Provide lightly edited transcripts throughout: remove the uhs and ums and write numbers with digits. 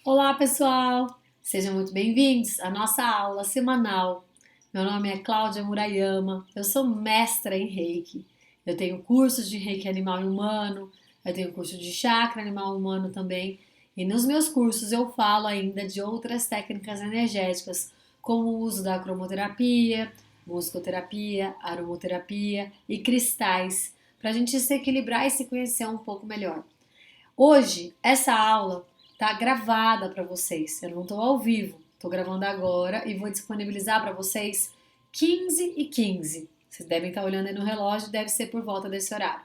Olá, pessoal! Sejam muito bem-vindos à nossa aula semanal. Meu nome é Cláudia Murayama, eu sou mestra em Reiki. Eu tenho cursos de Reiki animal e humano, eu tenho curso de chakra animal e humano também, e nos meus cursos eu falo ainda de outras técnicas energéticas, como o uso da cromoterapia, musicoterapia, aromoterapia e cristais, para a gente se equilibrar e se conhecer um pouco melhor. Hoje, essa aula tá gravada para vocês. Eu não estou ao vivo, estou gravando agora e vou disponibilizar para vocês 15h15. Vocês devem estar olhando aí no relógio, deve ser por volta desse horário.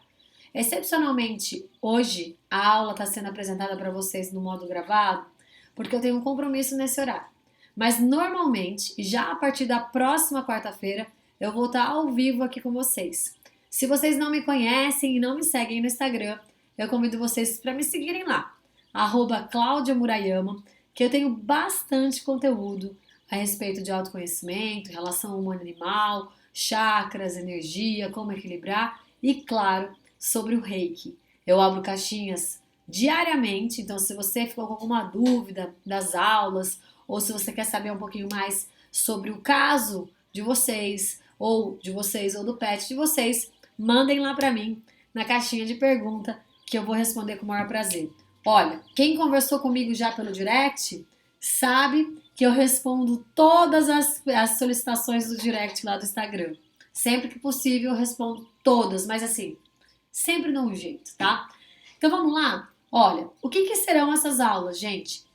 Excepcionalmente, hoje a aula está sendo apresentada para vocês no modo gravado, porque eu tenho um compromisso nesse horário. Mas normalmente, já a partir da próxima quarta-feira, eu vou estar ao vivo aqui com vocês. Se vocês não me conhecem e não me seguem no Instagram, eu convido vocês para me seguirem lá, Cláudia Murayama, que eu tenho bastante conteúdo a respeito de autoconhecimento, relação humano-animal, chakras, energia, como equilibrar e, claro, sobre o Reiki. Eu abro caixinhas diariamente, então se você ficou com alguma dúvida das aulas ou se você quer saber um pouquinho mais sobre o caso de vocês ou do pet de vocês, mandem lá para mim na caixinha de pergunta que eu vou responder com o maior prazer. Olha, quem conversou comigo já pelo direct sabe que eu respondo todas as solicitações do direct lá do Instagram. Sempre que possível eu respondo todas, mas assim, sempre dá um jeito, tá? Então vamos lá? Olha, o que serão essas aulas, gente?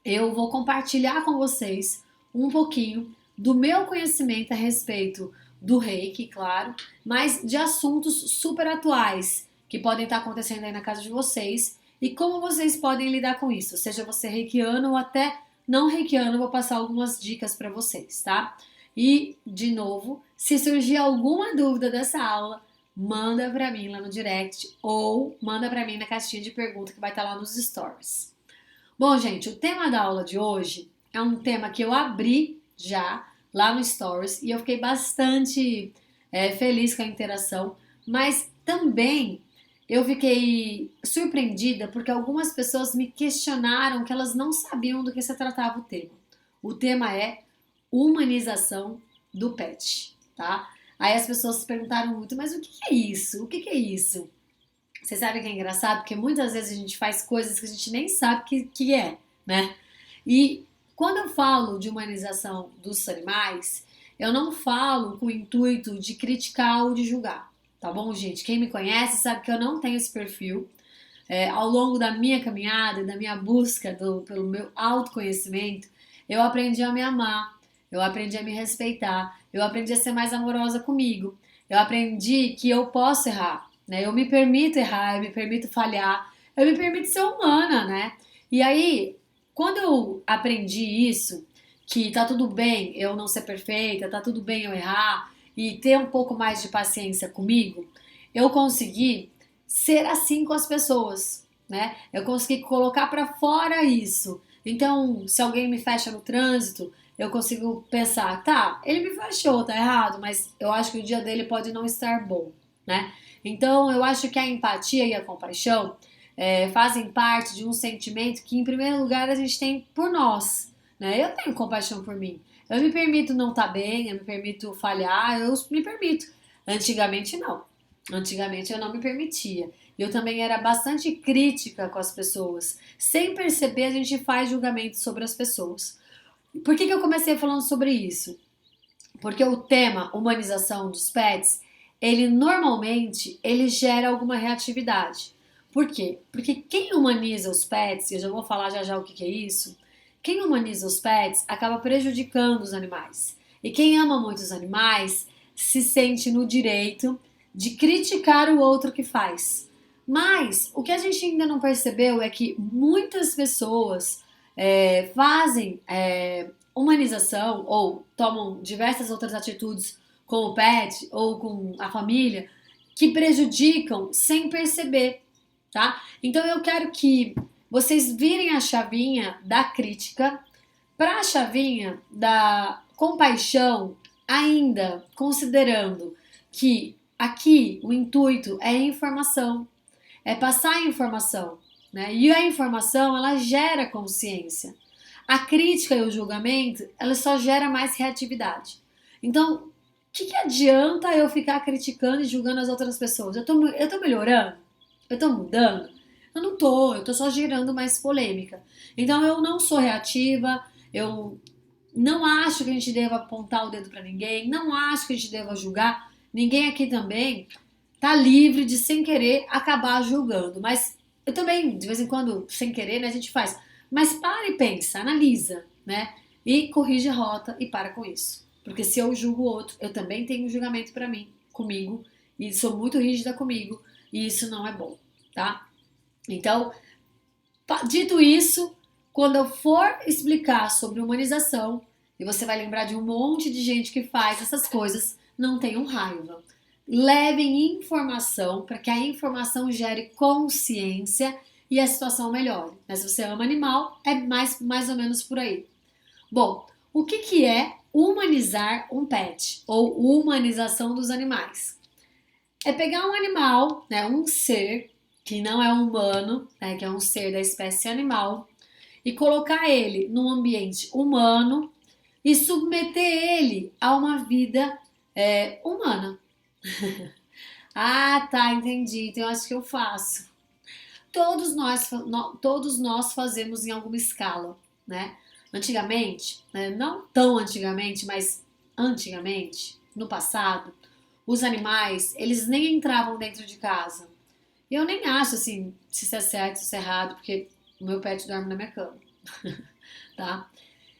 Eu vou compartilhar com vocês um pouquinho do meu conhecimento a respeito do Reiki, claro, mas de assuntos super atuais que podem estar acontecendo aí na casa de vocês e como vocês podem lidar com isso, seja você reikiano ou até não reikiano, eu vou passar algumas dicas para vocês, tá? E, de novo, se surgir alguma dúvida dessa aula, manda para mim lá no direct ou manda para mim na caixinha de pergunta que vai estar lá nos stories. Bom, gente, o tema da aula de hoje é um tema que eu abri já lá no Stories e eu fiquei bastante feliz com a interação, mas também eu fiquei surpreendida porque algumas pessoas me questionaram que elas não sabiam do que se tratava o tema. O tema é humanização do pet, tá? Aí as pessoas perguntaram muito, mas o que é isso? O que é isso? Vocês sabem que é engraçado? Porque muitas vezes a gente faz coisas que a gente nem sabe que é, né? E quando eu falo de humanização dos animais, eu não falo com o intuito de criticar ou de julgar, tá bom, gente? Quem me conhece sabe que eu não tenho esse perfil. Ao longo da minha caminhada, da minha busca pelo meu autoconhecimento, eu aprendi a me amar, eu aprendi a me respeitar, eu aprendi a ser mais amorosa comigo, eu aprendi que eu posso errar, né? Eu me permito errar, eu me permito falhar, eu me permito ser humana, né? E aí, quando eu aprendi isso, que tá tudo bem eu não ser perfeita, tá tudo bem eu errar e ter um pouco mais de paciência comigo, eu consegui ser assim com as pessoas, né? Eu consegui colocar para fora isso. Então, se alguém me fecha no trânsito, eu consigo pensar, tá, ele me fechou, tá errado, mas eu acho que o dia dele pode não estar bom, né? Então, eu acho que a empatia e a compaixão fazem parte de um sentimento que, em primeiro lugar, a gente tem por nós, né? Eu tenho compaixão por mim. Eu me permito não estar bem, eu me permito falhar, eu me permito. Antigamente, não. Antigamente eu não me permitia. Eu também era bastante crítica com as pessoas. Sem perceber, a gente faz julgamentos sobre as pessoas. Por que eu comecei falando sobre isso? Porque o tema humanização dos pets, ele normalmente ele gera alguma reatividade. Por quê? Porque quem humaniza os pets, e eu já vou falar já já o que é isso, quem humaniza os pets acaba prejudicando os animais. E quem ama muito os animais se sente no direito de criticar o outro que faz. Mas o que a gente ainda não percebeu é que muitas pessoas fazem humanização ou tomam diversas outras atitudes com o pet ou com a família que prejudicam sem perceber, tá? Então eu quero que vocês virem a chavinha da crítica para a chavinha da compaixão, ainda considerando que aqui o intuito é informação, é passar informação. né? E a informação, ela gera consciência. A crítica e o julgamento, ela só gera mais reatividade. Então, o que adianta eu ficar criticando e julgando as outras pessoas? Eu tô melhorando? Eu tô mudando? Eu não tô, eu tô só gerando mais polêmica. Então eu não sou reativa, eu não acho que a gente deva apontar o dedo pra ninguém, não acho que a gente deva julgar. Ninguém aqui também tá livre de, sem querer, acabar julgando. Mas eu também, de vez em quando, sem querer, né, a gente faz. Mas para e pensa, analisa, né? E corrige a rota e para com isso. Porque se eu julgo o outro, eu também tenho um julgamento para mim, comigo, e sou muito rígida comigo, e isso não é bom, tá? Então, dito isso, quando eu for explicar sobre humanização, e você vai lembrar de um monte de gente que faz essas coisas, não tenham raiva. Levem informação para que a informação gere consciência e a situação melhore. Mas se você ama animal, é mais ou menos por aí. Bom, o que é humanizar um pet ou humanização dos animais? É pegar um animal, né, um ser que não é humano, né, que é um ser da espécie animal, e colocar ele num ambiente humano e submeter ele a uma vida humana. Ah, tá, entendi. Então eu acho que eu faço. Todos nós fazemos em alguma escala, né? Antigamente, né, não tão antigamente, mas antigamente, no passado, os animais, eles nem entravam dentro de casa. E eu nem acho, assim, se isso é certo, se isso é errado, porque o meu pet dorme na minha cama, tá?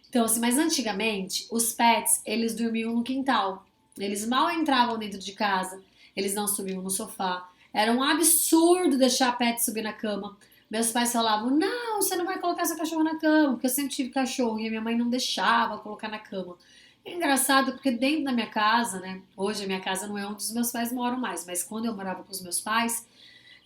Então, assim, mas antigamente, os pets, eles dormiam no quintal. Eles mal entravam dentro de casa, eles não subiam no sofá. Era um absurdo deixar pet subir na cama. Meus pais falavam, não, você não vai colocar seu cachorro na cama, porque eu sempre tive cachorro e a minha mãe não deixava colocar na cama. É engraçado porque dentro da minha casa, né, hoje a minha casa não é onde os meus pais moram mais, mas quando eu morava com os meus pais,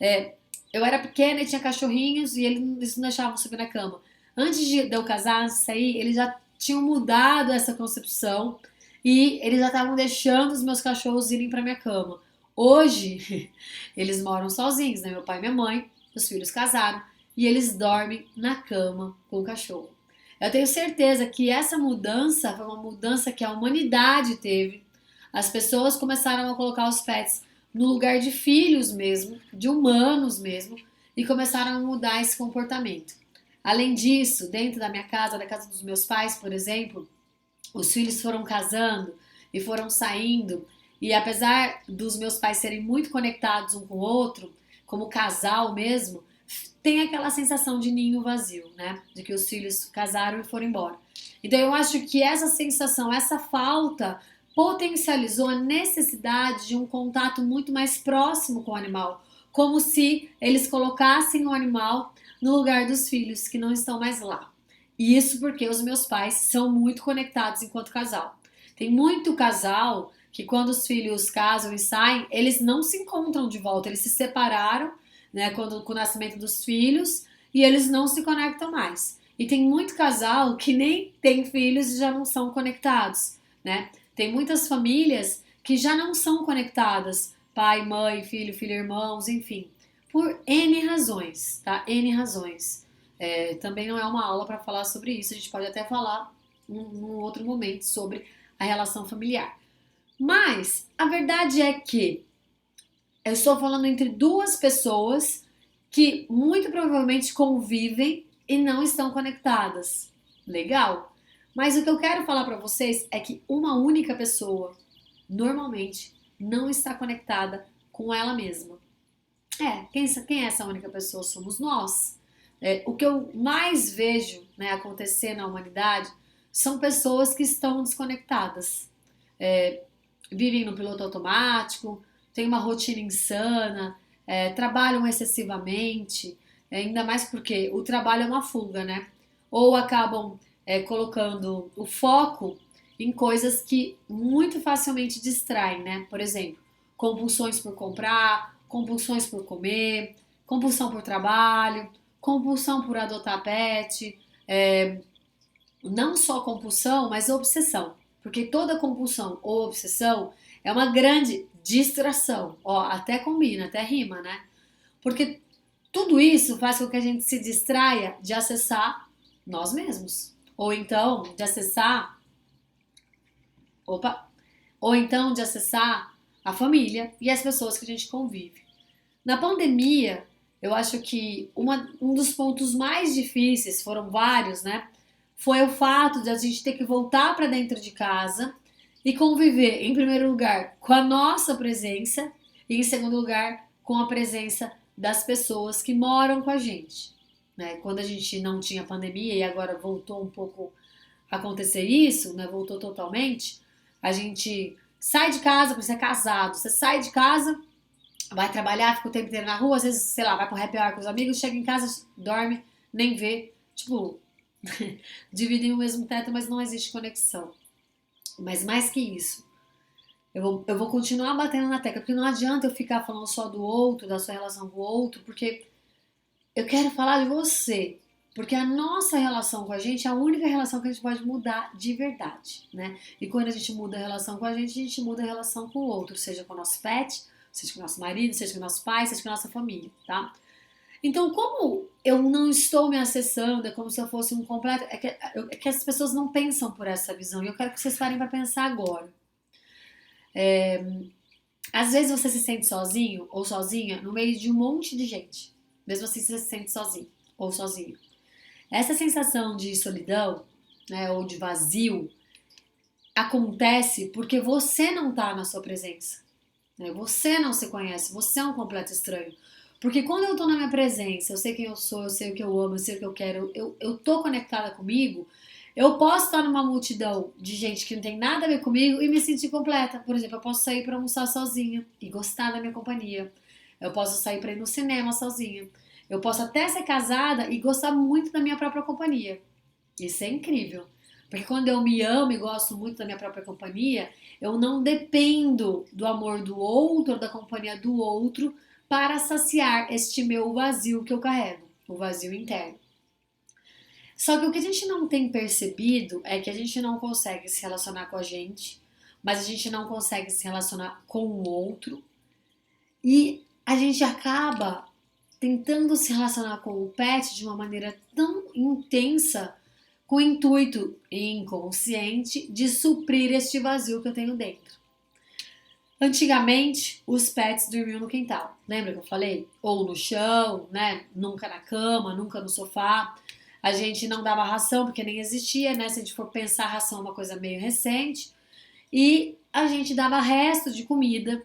é, eu era pequena e tinha cachorrinhos e eles não deixavam subir na cama. Antes de eu casar, antes de sair, eles já tinham mudado essa concepção e eles já estavam deixando os meus cachorros irem para minha cama. Hoje, eles moram sozinhos, né? Meu pai e minha mãe, os filhos casaram e eles dormem na cama com o cachorro. Eu tenho certeza que essa mudança foi uma mudança que a humanidade teve. As pessoas começaram a colocar os pets no lugar de filhos mesmo, de humanos mesmo, e começaram a mudar esse comportamento. Além disso, dentro da minha casa, da casa dos meus pais, por exemplo, os filhos foram casando e foram saindo, e apesar dos meus pais serem muito conectados um com o outro, como casal mesmo, tem aquela sensação de ninho vazio, né? De que os filhos casaram e foram embora. Então eu acho que essa sensação, essa falta potencializou a necessidade de um contato muito mais próximo com o animal, como se eles colocassem o animal no lugar dos filhos que não estão mais lá. E isso porque os meus pais são muito conectados enquanto casal. Tem muito casal que quando os filhos casam e saem, eles não se encontram de volta, eles se separaram, né, com o nascimento dos filhos e eles não se conectam mais. E tem muito casal que nem tem filhos e já não são conectados, né? Tem muitas famílias que já não são conectadas, pai, mãe, filho, filho, irmãos, enfim, por N razões, tá? N razões. Também não é uma aula para falar sobre isso, a gente pode até falar num outro momento sobre a relação familiar. Mas a verdade é que eu estou falando entre duas pessoas que muito provavelmente convivem e não estão conectadas. Legal? Mas o que eu quero falar para vocês é que uma única pessoa normalmente não está conectada com ela mesma. Quem é essa única pessoa? Somos nós. O que eu mais vejo, né, acontecer na humanidade são pessoas que estão desconectadas. Vivem no piloto automático, têm uma rotina insana, trabalham excessivamente, ainda mais porque o trabalho é uma fuga, né? Ou acabam colocando o foco em coisas que muito facilmente distraem, né? Por exemplo, compulsões por comprar, compulsões por comer, compulsão por trabalho, compulsão por adotar pet, não só compulsão, mas obsessão. Porque toda compulsão ou obsessão é uma grande distração. Ó, até combina, até rima, né? Porque Tudo isso faz com que a gente se distraia de acessar nós mesmos. Ou então de acessar, opa, ou então de acessar a família e as pessoas que a gente convive. Na pandemia, eu acho que um dos pontos mais difíceis, foram vários, né? Foi o fato de a gente ter que voltar para dentro de casa e conviver, em primeiro lugar, com a nossa presença e, em segundo lugar, com a presença das pessoas que moram com a gente. Né? Quando a gente não tinha pandemia e agora voltou um pouco a acontecer isso, né? Voltou totalmente, a gente sai de casa, porque você é casado, você sai de casa, vai trabalhar, fica o tempo inteiro na rua, às vezes, sei lá, vai pro happy hour com os amigos, chega em casa, dorme, nem vê. Tipo, dividem o mesmo teto, mas não existe conexão. Mas mais que isso, eu vou continuar batendo na tecla, porque não adianta eu ficar falando só do outro, da sua relação com o outro, porque eu quero falar de você. Porque a nossa relação com a gente é a única relação que a gente pode mudar de verdade, né? E quando a gente muda a relação com a gente muda a relação com o outro, seja com o nosso pet, seja com o nosso marido, seja com o nosso pai, seja com a nossa família, tá? Então, como eu não estou me acessando, é como se eu fosse um completo. É que as pessoas não pensam por essa visão. E eu quero que vocês parem para pensar agora. Às vezes você se sente sozinho ou sozinha no meio de um monte de gente. Mesmo assim, você se sente sozinho ou sozinho. Essa sensação de solidão, né, ou de vazio, acontece porque você não está na sua presença. Né? Você não se conhece, você é um completo estranho. Porque quando eu tô na minha presença, eu sei quem eu sou, eu sei o que eu amo, eu sei o que eu quero, eu tô conectada comigo, eu posso estar numa multidão de gente que não tem nada a ver comigo e me sentir completa. Por exemplo, eu posso sair pra almoçar sozinha e gostar da minha companhia. Eu posso sair pra ir no cinema sozinha. Eu posso até ser casada e gostar muito da minha própria companhia. Isso é incrível. Porque quando eu me amo e gosto muito da minha própria companhia, eu não dependo do amor do outro, da companhia do outro, para saciar este meu vazio que eu carrego, o vazio interno. Só que o que a gente não tem percebido é que a gente não consegue se relacionar com a gente, mas a gente não consegue se relacionar com o outro e a gente acaba tentando se relacionar com o pet de uma maneira tão intensa com o intuito inconsciente de suprir este vazio que eu tenho dentro. Antigamente, os pets dormiam no quintal, lembra que eu falei? Ou no chão, né? Nunca na cama, nunca no sofá. A gente não dava ração porque nem existia, né? Se a gente for pensar, ração é uma coisa meio recente. E a gente dava resto de comida.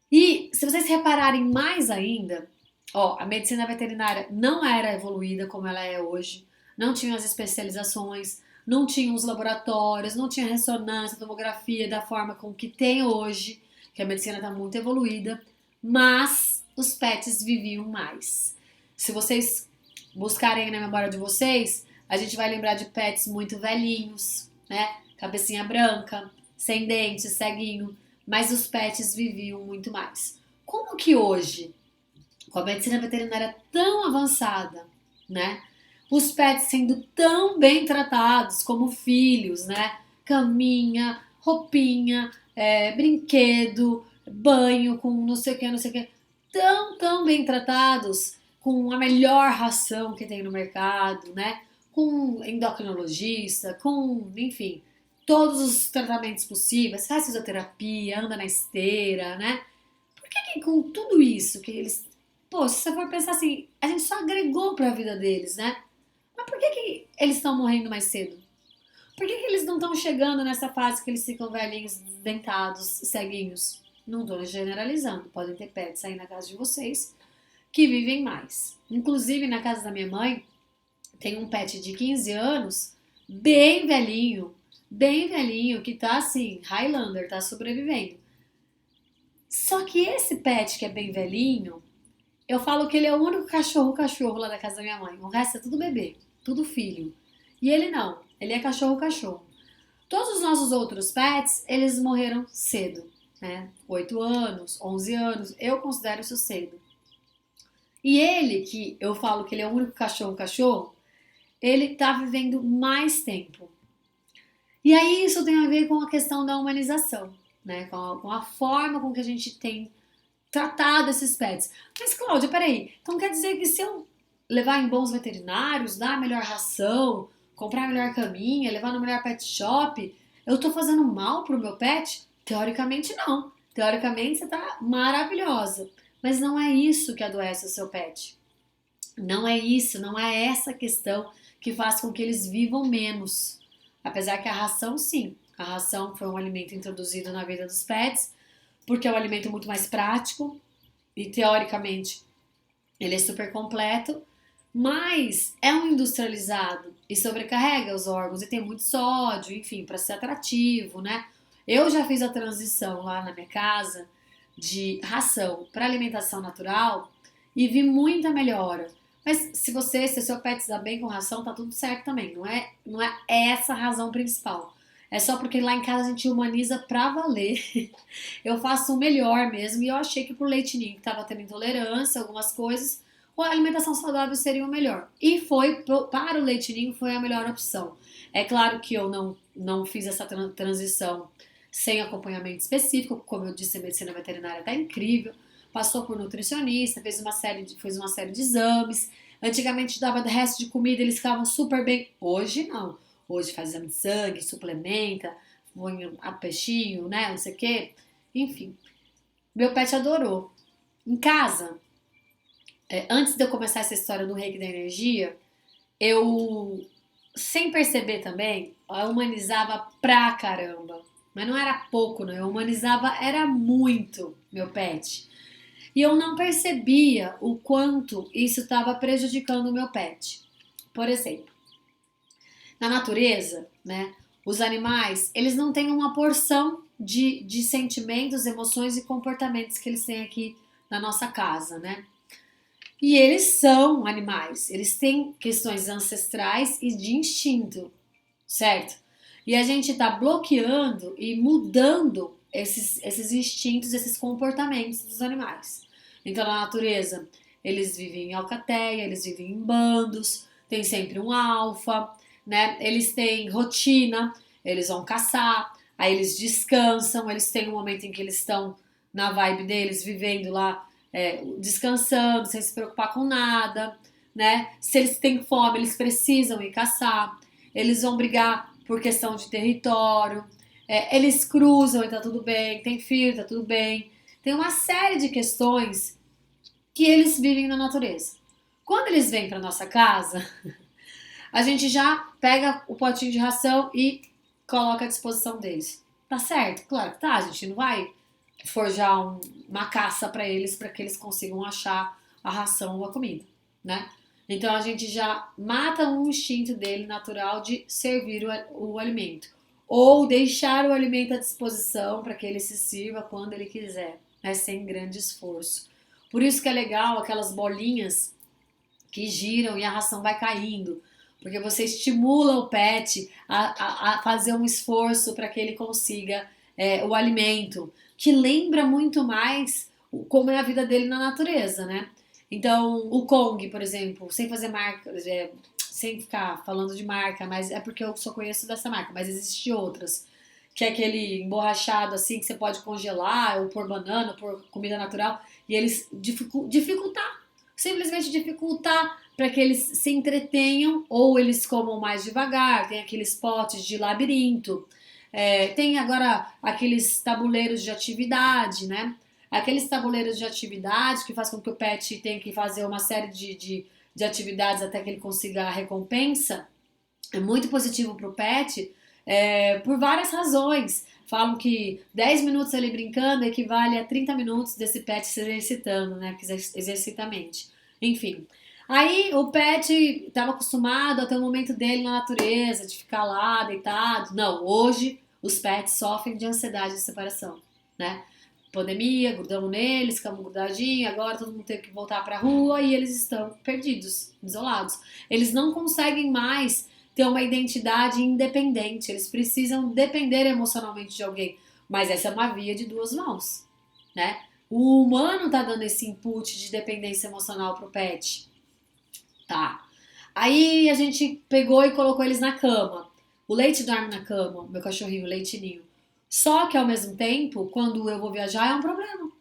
E se vocês repararem mais ainda, ó, a medicina veterinária não era evoluída como ela é hoje, não tinha as especializações, não tinha os laboratórios, não tinha ressonância, tomografia da forma com que tem hoje, que a medicina está muito evoluída, mas os pets viviam mais. Se vocês buscarem na memória de vocês, a gente vai lembrar de pets muito velhinhos, né? Cabecinha branca, sem dentes, ceguinho, mas os pets viviam muito mais. Como que hoje, com a medicina veterinária tão avançada, né? Os pets sendo tão bem tratados como filhos, né? Caminha, roupinha, brinquedo, banho com não sei o que, não sei o que. Tão bem tratados, com a melhor ração que tem no mercado, né? Com endocrinologista, com, enfim, todos os tratamentos possíveis, faz fisioterapia, anda na esteira, né? Por que com tudo isso que eles... Pô, se você for pensar assim, a gente só agregou para a vida deles, né? Mas por que eles estão morrendo mais cedo? Por que eles não estão chegando nessa fase que eles ficam velhinhos, dentados, ceguinhos? Não estou generalizando, podem ter pets aí na casa de vocês que vivem mais. Inclusive, na casa da minha mãe, tem um pet de 15 anos, bem velhinho, que tá assim, Highlander, tá sobrevivendo. Só que esse pet que é bem velhinho, eu falo que ele é o único cachorro lá da casa da minha mãe. O resto é tudo bebê, tudo filho. E ele não, ele é cachorro. Todos os nossos outros pets, eles morreram cedo, né? 8 anos, 11 anos, eu considero isso cedo. E ele, que eu falo que ele é o único cachorro, ele tá vivendo mais tempo. E aí isso tem a ver com a questão da humanização, né? Com a forma com que a gente tem tratar desses pets. Mas, Cláudia, peraí, então quer dizer que se eu levar em bons veterinários, dar a melhor ração, comprar a melhor caminha, levar no melhor pet shop, eu tô fazendo mal pro meu pet? Teoricamente não. Teoricamente você tá maravilhosa. Mas não é isso que adoece o seu pet. Não é isso, não é essa questão que faz com que eles vivam menos. Apesar que a ração, sim, a ração foi um alimento introduzido na vida dos pets, porque é um alimento muito mais prático e teoricamente ele é super completo, mas é um industrializado e sobrecarrega os órgãos e tem muito sódio, enfim, para ser atrativo, né? Eu já fiz a transição lá na minha casa de ração para alimentação natural e vi muita melhora. Mas se o seu pet se dá bem com ração, tá tudo certo também. Não é essa a razão principal. É só porque lá em casa a gente humaniza pra valer. Eu faço o melhor mesmo. E eu achei que pro leitinho que tava tendo intolerância, algumas coisas, a alimentação saudável seria o melhor. E para o leitinho foi a melhor opção. É claro que eu não fiz essa transição sem acompanhamento específico. Como eu disse, a medicina veterinária tá incrível. Passou por nutricionista, fez uma série de exames. Antigamente dava resto de comida, eles ficavam super bem. Hoje não. Hoje faz exame de sangue, suplementa, põe a peixinho, né? Não sei o quê. Enfim, meu pet adorou. Em casa, antes de eu começar essa história do reiki da energia, eu, sem perceber também, eu humanizava pra caramba. Mas não era pouco, não. Eu humanizava, era muito meu pet. E eu não percebia o quanto isso estava prejudicando o meu pet. Por exemplo, na natureza, né, os animais, eles não têm uma porção de sentimentos, emoções e comportamentos que eles têm aqui na nossa casa, né? E eles são animais, eles têm questões ancestrais e de instinto, certo? E a gente está bloqueando e mudando esses instintos, esses comportamentos dos animais. Então, na natureza, eles vivem em alcateia, eles vivem em bandos, tem sempre um alfa, né? Eles têm rotina, eles vão caçar, aí eles descansam, eles têm um momento em que eles estão na vibe deles, vivendo lá, descansando, sem se preocupar com nada, né? Se eles têm fome, eles precisam ir caçar, eles vão brigar por questão de território, eles cruzam e tá tudo bem, tem fio, tá tudo bem. Tem uma série de questões que eles vivem na natureza. Quando eles vêm para nossa casa, a gente já pega o potinho de ração e coloca à disposição deles. Tá certo? Claro que tá. A gente não vai forjar uma caça para que eles consigam achar a ração ou a comida, né? Então a gente já mata um instinto dele natural de servir o alimento ou deixar o alimento à disposição para que ele se sirva quando ele quiser, né? Sem grande esforço. Por isso que é legal aquelas bolinhas que giram e a ração vai caindo, porque você estimula o pet a fazer um esforço para que ele consiga o alimento, que lembra muito mais como é a vida dele na natureza, né? Então, o Kong, por exemplo, sem fazer marca, sem ficar falando de marca, mas é porque eu só conheço dessa marca, mas existem outras, que é aquele emborrachado assim que você pode congelar, ou pôr banana, ou pôr comida natural, e eles dificultar, simplesmente dificultar para que eles se entretenham ou eles comam mais devagar. Tem aqueles potes de labirinto, tem agora aqueles tabuleiros de atividade, né? Aqueles tabuleiros de atividade que faz com que o pet tenha que fazer uma série de atividades até que ele consiga a recompensa. É muito positivo para o pet, por várias razões. Falam que 10 minutos ali brincando equivale a 30 minutos desse pet se exercitando, né? Que exercita a mente. Enfim. Aí o pet estava acostumado a ter um momento dele na natureza, de ficar lá deitado. Não, hoje os pets sofrem de ansiedade de separação, né? Pandemia, grudamos neles, ficamos grudadinhos, agora todo mundo teve que voltar para a rua e eles estão perdidos, isolados. Eles não conseguem mais ter uma identidade independente, eles precisam depender emocionalmente de alguém. Mas essa é uma via de duas mãos, né? O humano tá dando esse input de dependência emocional pro pet. Tá. Aí a gente pegou e colocou eles na cama. O Leite dorme na cama, meu cachorrinho, o Leitinho. Só que ao mesmo tempo, quando eu vou viajar, é um problema.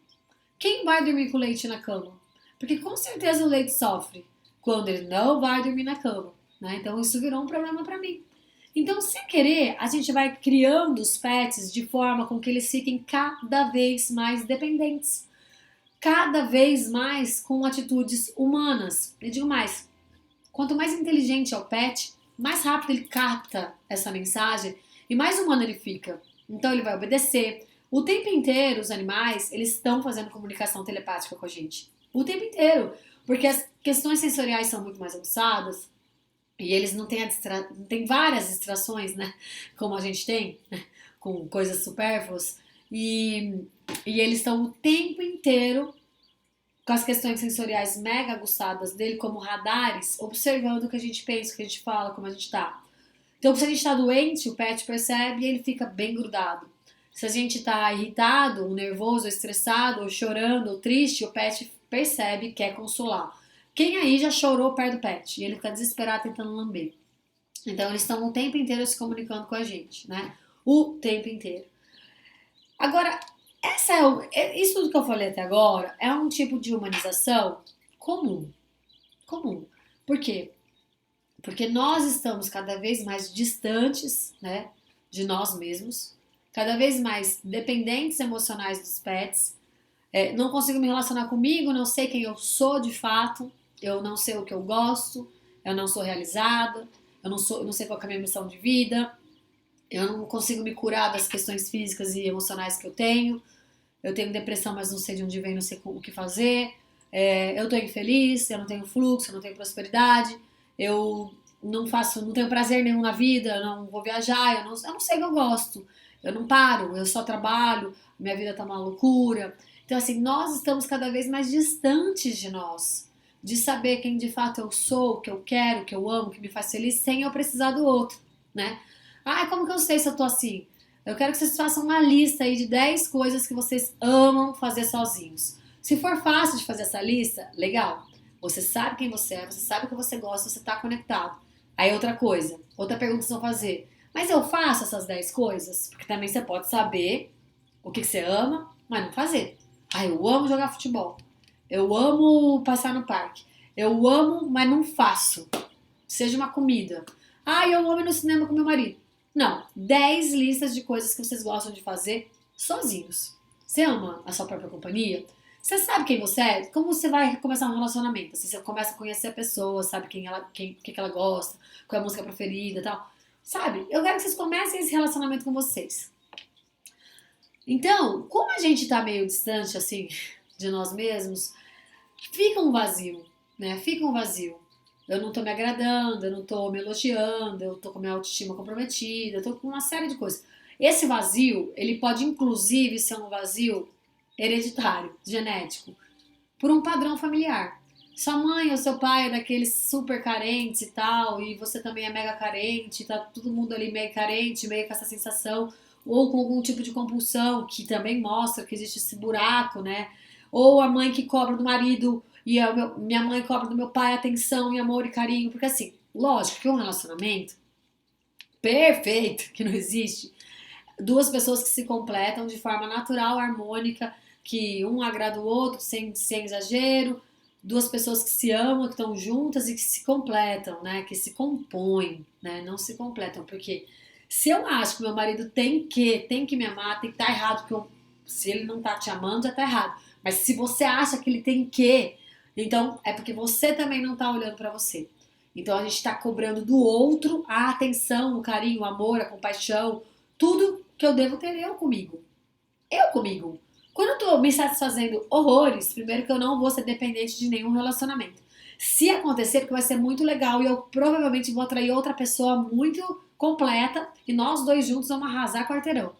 Quem vai dormir com o leite na cama? Porque com certeza o leite sofre quando ele não vai dormir na cama, né? Então isso virou um problema para mim. Então, sem querer, a gente vai criando os pets de forma com que eles fiquem cada vez mais dependentes, cada vez mais com atitudes humanas. Eu digo mais, quanto mais inteligente é o pet, mais rápido ele capta essa mensagem e mais humano ele fica. Então ele vai obedecer. O tempo inteiro, os animais, eles estão fazendo comunicação telepática com a gente. O tempo inteiro. Porque as questões sensoriais são muito mais avançadas e eles não têm, não têm várias distrações, né? Como a gente tem, né? Com coisas supérfluas. E eles estão o tempo inteiro com as questões sensoriais mega aguçadas dele, como radares, observando o que a gente pensa, o que a gente fala, como a gente tá. Então, se a gente tá doente, o pet percebe e ele fica bem grudado. Se a gente tá irritado, ou nervoso, ou estressado, ou chorando, ou triste, o pet percebe e quer consolar. Quem aí já chorou perto do pet? E ele fica desesperado tentando lamber. Então, eles estão o tempo inteiro se comunicando com a gente, né? O tempo inteiro. Agora, isso tudo que eu falei até agora é um tipo de humanização comum. Comum. Por quê? Porque nós estamos cada vez mais distantes, né, de nós mesmos, cada vez mais dependentes emocionais dos pets. Não consigo me relacionar comigo, não sei quem eu sou de fato, eu não sei o que eu gosto, eu não sou realizada, eu não sei qual é a minha missão de vida, eu não consigo me curar das questões físicas e emocionais que eu tenho. Eu tenho depressão, mas não sei de onde vem, não sei o que fazer. Eu tô infeliz, eu não tenho fluxo, eu não tenho prosperidade, eu não tenho prazer nenhum na vida, eu não vou viajar, eu não sei o que eu gosto. Eu não paro, eu só trabalho, minha vida tá uma loucura. Então, assim, nós estamos cada vez mais distantes de nós, de saber quem de fato eu sou, o que eu quero, o que eu amo, o que me faz feliz, sem eu precisar do outro, né? Ah, como que eu sei se eu tô assim? Eu quero que vocês façam uma lista aí de 10 coisas que vocês amam fazer sozinhos. Se for fácil de fazer essa lista, legal. Você sabe quem você é, você sabe o que você gosta, você está conectado. Aí outra coisa, outra pergunta que vocês vão fazer. Mas eu faço essas 10 coisas? Porque também você pode saber o que você ama, mas não fazer. Ah, eu amo jogar futebol. Eu amo passar no parque. Eu amo, mas não faço. Seja uma comida. Ah, eu amo ir no cinema com meu marido. Não, 10 listas de coisas que vocês gostam de fazer sozinhos. Você ama a sua própria companhia? Você sabe quem você é? Como você vai começar um relacionamento? Assim, você começa a conhecer a pessoa, sabe o que ela gosta, qual é a música preferida e tal. Sabe? Eu quero que vocês comecem esse relacionamento com vocês. Então, como a gente tá meio distante, assim, de nós mesmos, fica um vazio, né? Fica um vazio. Eu não tô me agradando, eu não tô me elogiando, eu tô com minha autoestima comprometida, eu tô com uma série de coisas. Esse vazio, ele pode inclusive ser um vazio hereditário, genético, por um padrão familiar. Sua mãe ou seu pai é daqueles super carentes e tal, e você também é mega carente, tá todo mundo ali meio carente, meio com essa sensação, ou com algum tipo de compulsão, que também mostra que existe esse buraco, né? Ou a mãe que cobra do marido e minha mãe cobra do meu pai atenção e amor e carinho, porque assim, lógico que um relacionamento perfeito, que não existe, duas pessoas que se completam de forma natural, harmônica, que um agrada o outro sem exagero, duas pessoas que se amam, que estão juntas e que se completam, né? Que se compõem, né? Não se completam, porque se eu acho que meu marido tem que me amar, tem que estar errado, porque se ele não tá te amando, já tá errado. Mas se você acha que ele tem que, então é porque você também não tá olhando pra você. Então a gente tá cobrando do outro a atenção, o carinho, o amor, a compaixão, tudo que eu devo ter eu comigo. Eu comigo. Quando eu tô me satisfazendo horrores, primeiro que eu não vou ser dependente de nenhum relacionamento. Se acontecer, porque vai ser muito legal e eu provavelmente vou atrair outra pessoa muito completa e nós dois juntos vamos arrasar quarteirão.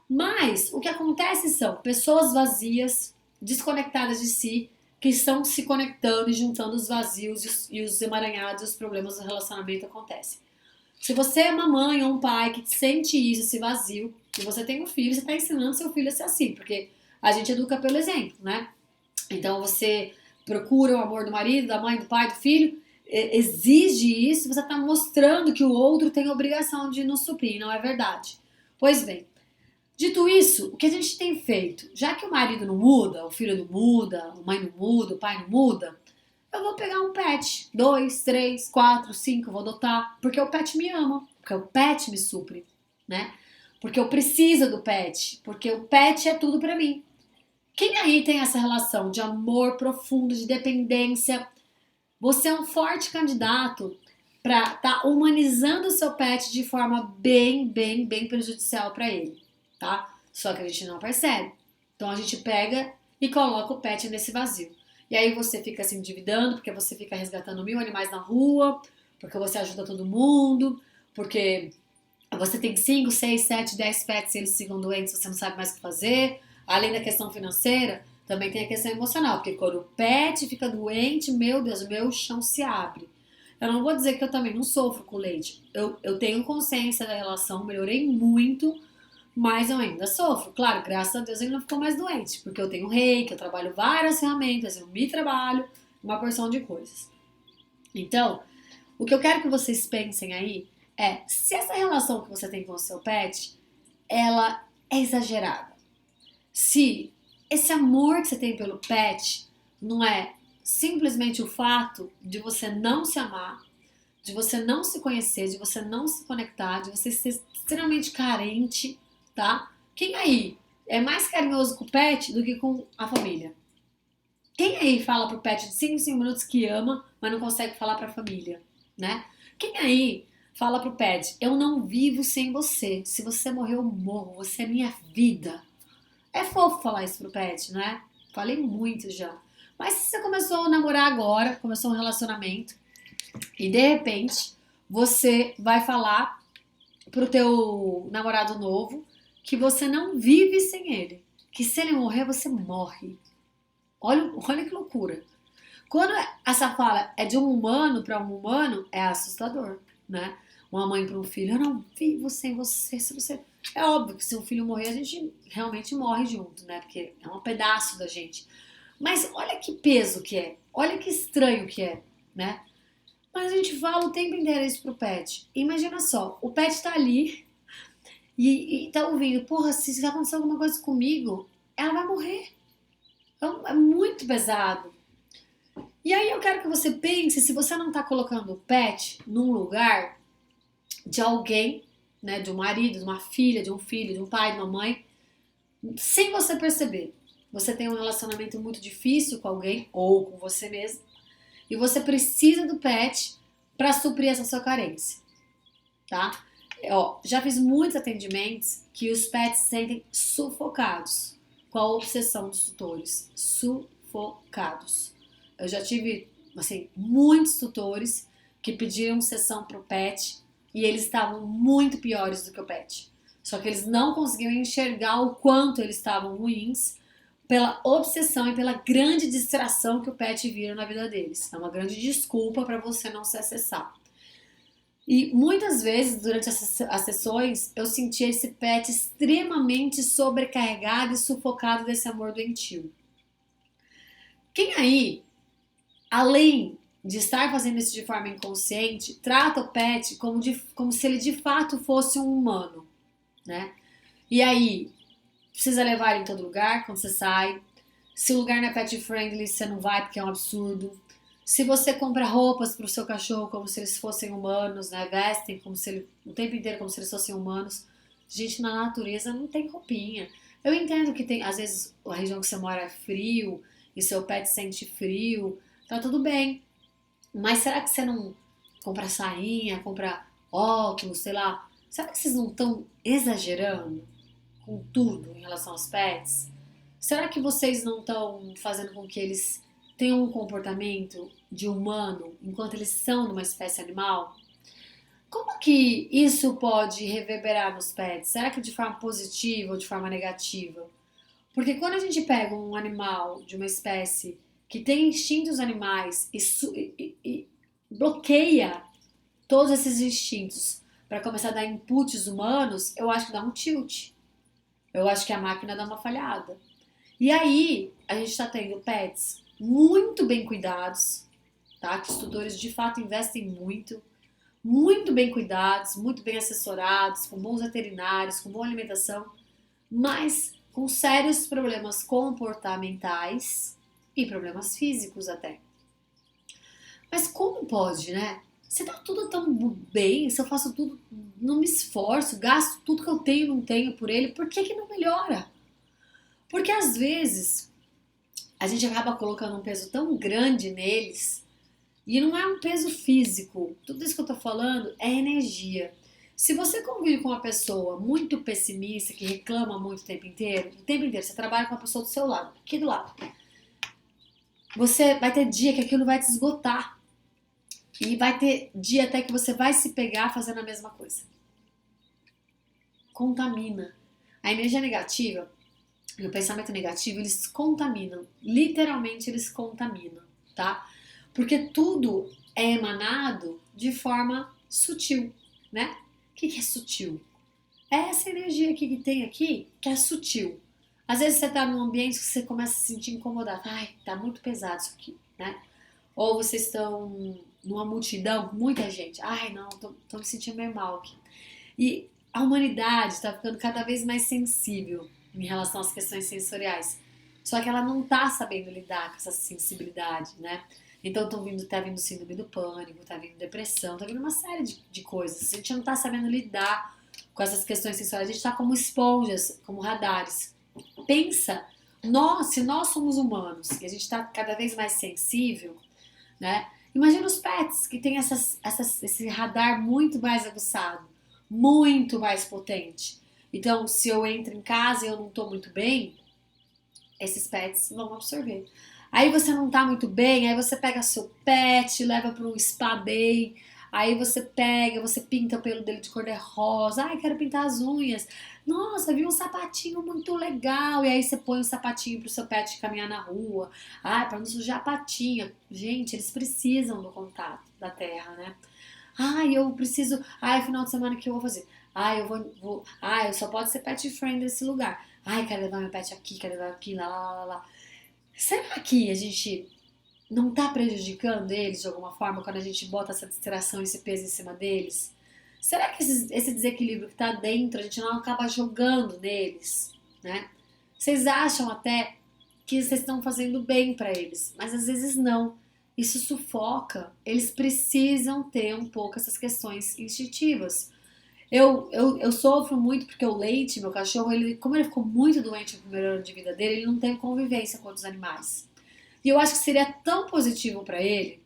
Mas o que acontece são pessoas vazias, desconectadas de si, que estão se conectando e juntando os vazios e os emaranhados e os problemas do relacionamento acontecem. Se você é uma mãe ou um pai que sente isso, esse vazio, e você tem um filho, você está ensinando seu filho a ser assim, porque a gente educa pelo exemplo, né? Então você procura o amor do marido, da mãe, do pai, do filho, exige isso, você está mostrando que o outro tem a obrigação de nos suprir, não é verdade? Pois bem, Dito isso, o que a gente tem feito? Já que o marido não muda, o filho não muda, a mãe não muda, o pai não muda, eu vou pegar um pet. 2, 3, 4, 5, vou adotar. Porque o pet me ama. Porque o pet me supre, né? Porque eu preciso do pet. Porque o pet é tudo pra mim. Quem aí tem essa relação de amor profundo, de dependência? Você é um forte candidato para estar humanizando o seu pet de forma bem prejudicial para ele, tá? Só que a gente não percebe. Então a gente pega e coloca o pet nesse vazio. E aí você fica se endividando, porque você fica resgatando 1000 animais na rua, porque você ajuda todo mundo, porque você tem 5, 6, 7, 10 pets e eles ficam doentes, você não sabe mais o que fazer. Além da questão financeira, também tem a questão emocional, porque quando o pet fica doente, meu Deus, o meu chão se abre. Eu não vou dizer que eu também não sofro com leite. Eu tenho consciência da relação, melhorei muito, mas eu ainda sofro. Claro, graças a Deus ele não ficou mais doente, porque eu tenho reiki, eu trabalho várias ferramentas, eu me trabalho, uma porção de coisas. Então, o que eu quero que vocês pensem aí é se essa relação que você tem com o seu pet, ela é exagerada. Se esse amor que você tem pelo pet não é simplesmente o fato de você não se amar, de você não se conhecer, de você não se conectar, de você ser extremamente carente, tá? Quem aí é mais carinhoso com o pet do que com a família? Quem aí fala pro pet de 5 em 5 minutos que ama, mas não consegue falar pra família, né? Quem aí fala pro pet, eu não vivo sem você, se você morrer eu morro, você é minha vida. É fofo falar isso pro pet, né? Falei muito já. Mas se você começou a namorar agora, começou um relacionamento, e de repente você vai falar pro teu namorado novo que você não vive sem ele. Que se ele morrer, você morre. Olha que loucura. Quando essa fala é de um humano para um humano, é assustador, né? Uma mãe para um filho, eu não vivo sem você, se você... É óbvio que se um filho morrer, a gente realmente morre junto, né? Porque é um pedaço da gente. Mas olha que peso que é, olha que estranho que é, né? Mas a gente fala o tempo inteiro isso pro pet. Imagina só, o pet tá ali e tá ouvindo, porra, se acontecer alguma coisa comigo, ela vai morrer. Então, é muito pesado. E aí eu quero que você pense se você não tá colocando o pet num lugar de alguém, né, de um marido, de uma filha, de um filho, de um pai, de uma mãe, sem você perceber. Você tem um relacionamento muito difícil com alguém ou com você mesmo e você precisa do pet para suprir essa sua carência, tá? Ó, já fiz muitos atendimentos que os pets se sentem sufocados com a obsessão dos tutores, sufocados. Eu já tive, assim, muitos tutores que pediram sessão pro pet e eles estavam muito piores do que o pet. Só que eles não conseguiam enxergar o quanto eles estavam ruins pela obsessão e pela grande distração que o pet vira na vida deles. É uma grande desculpa para você não se acessar. E muitas vezes, durante as sessões, eu sentia esse pet extremamente sobrecarregado e sufocado desse amor doentio. Quem aí, além de estar fazendo isso de forma inconsciente, trata o pet como se ele de fato fosse um humano, né? E aí, precisa levar ele em todo lugar quando você sai. Se o lugar não é pet friendly, você não vai porque é um absurdo. Se você compra roupas para o seu cachorro como se eles fossem humanos, né? Vestem como se ele, o tempo inteiro como se eles fossem humanos. Gente, na natureza não tem roupinha. Eu entendo que tem, às vezes, a região que você mora é frio e seu pet sente frio, tá tudo bem. Mas será que você não compra sainha, compra óculos, sei lá? Será que vocês não estão exagerando com tudo em relação aos pets? Será que vocês não estão fazendo com que eles tenham um comportamento de humano enquanto eles são de uma espécie animal? Como que isso pode reverberar nos pets? Será que de forma positiva ou de forma negativa? Porque quando a gente pega um animal de uma espécie que tem instintos animais e bloqueia todos esses instintos para começar a dar inputs humanos, eu acho que dá um tilt. Eu acho que a máquina dá uma falhada. E aí, a gente está tendo pets muito bem cuidados, tá? Que os tutores de fato investem muito bem cuidados, muito bem assessorados, com bons veterinários, com boa alimentação, mas com sérios problemas comportamentais e problemas físicos até. Mas como pode, né? Se tá tudo tão bem, se eu faço tudo, não me esforço, gasto tudo que eu tenho e não tenho por ele, por que que não melhora? Porque às vezes a gente acaba colocando um peso tão grande neles e não é um peso físico. Tudo isso que eu tô falando é energia. Se você convive com uma pessoa muito pessimista, que reclama muito o tempo inteiro, você trabalha com uma pessoa do seu lado, aqui do lado, você vai ter dia que aquilo vai te esgotar. E vai ter dia até que você vai se pegar fazendo a mesma coisa. Contamina. A energia negativa e o pensamento negativo, eles contaminam. Literalmente, eles contaminam, tá? Porque tudo é emanado de forma sutil, né? O que é sutil? É essa energia aqui que tem aqui que é sutil. Às vezes você tá num ambiente que você começa a se sentir incomodado. Ai, tá muito pesado isso aqui, né? Ou vocês estão numa multidão com muita gente. Ai, não, tô me sentindo meio mal aqui. E a humanidade está ficando cada vez mais sensível em relação às questões sensoriais. Só que ela não tá sabendo lidar com essa sensibilidade, né? Então tá vindo síndrome do pânico, tá vindo depressão, tá vindo uma série de coisas. A gente não tá sabendo lidar com essas questões sensoriais. A gente tá como esponjas, como radares. Pensa, se nós somos humanos e a gente tá cada vez mais sensível, né? Imagina os pets que têm esse radar muito mais aguçado, muito mais potente. Então, se eu entro em casa e eu não estou muito bem, esses pets vão absorver. Aí você não tá muito bem, aí você pega seu pet, leva para um spa day, aí você pinta o pelo dele de cor de rosa, ai, quero pintar as unhas. Nossa, vi um sapatinho muito legal, e aí você põe o sapatinho pro seu pet caminhar na rua, ai, para não sujar a patinha. Gente, eles precisam do contato da terra, né? Ai, eu preciso, ai, final de semana que eu vou fazer? Ai, ai, eu só pode ser pet friend nesse lugar. Ai, quero levar meu pet aqui, quero levar aqui, lá, lá, lá, lá. Será que a gente não está prejudicando eles de alguma forma quando a gente bota essa distração, esse peso em cima deles? Será que esse desequilíbrio que está dentro a gente não acaba jogando neles, né? Vocês acham até que vocês estão fazendo bem para eles, mas às vezes não. Isso sufoca. Eles precisam ter um pouco essas questões instintivas. Eu sofro muito porque o Leite, meu cachorro, como ele ficou muito doente no primeiro ano de vida dele, ele não tem convivência com outros animais. E eu acho que seria tão positivo para ele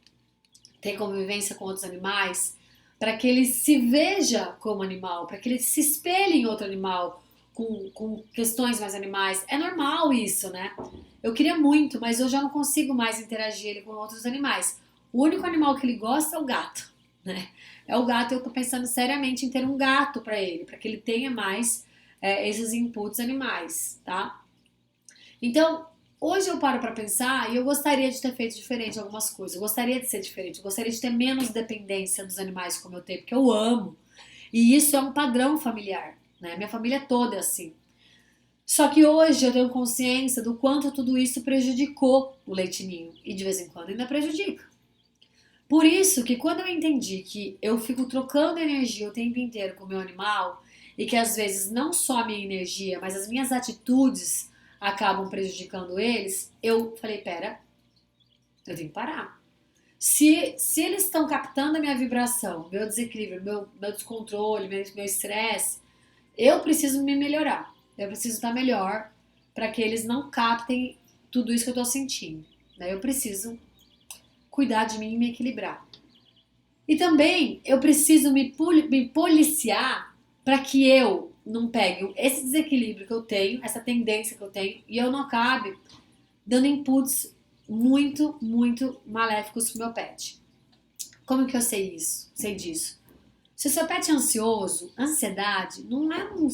ter convivência com outros animais, para que ele se veja como animal, para que ele se espelhe em outro animal, com questões mais animais. É normal isso, né? Eu queria muito, mas eu já não consigo mais interagir ele com outros animais. O único animal que ele gosta é o gato, né? É o gato, eu tô pensando seriamente em ter um gato para ele, para que ele tenha mais esses inputs animais, tá? Então, hoje eu paro para pensar e eu gostaria de ter feito diferente algumas coisas. Eu gostaria de ser diferente, eu gostaria de ter menos dependência dos animais como eu tenho, porque eu amo. E isso é um padrão familiar, né? Minha família toda é assim. Só que hoje eu tenho consciência do quanto tudo isso prejudicou o leitinho e de vez em quando ainda prejudica. Por isso que quando eu entendi que eu fico trocando energia o tempo inteiro com o meu animal e que às vezes não só a minha energia, mas as minhas atitudes acabam prejudicando eles, eu falei, pera, eu tenho que parar. Se eles estão captando a minha vibração, meu desequilíbrio, meu descontrole, meu estresse, eu preciso me melhorar. Eu preciso estar melhor para que eles não captem tudo isso que eu estou sentindo. Né? Eu preciso cuidar de mim e me equilibrar. E também eu preciso me policiar para que eu não pegue esse desequilíbrio que eu tenho, essa tendência que eu tenho, e eu não acabe dando inputs muito, muito maléficos pro meu pet. Como que eu sei isso? Sei disso. Se o seu pet é ansioso, ansiedade não é um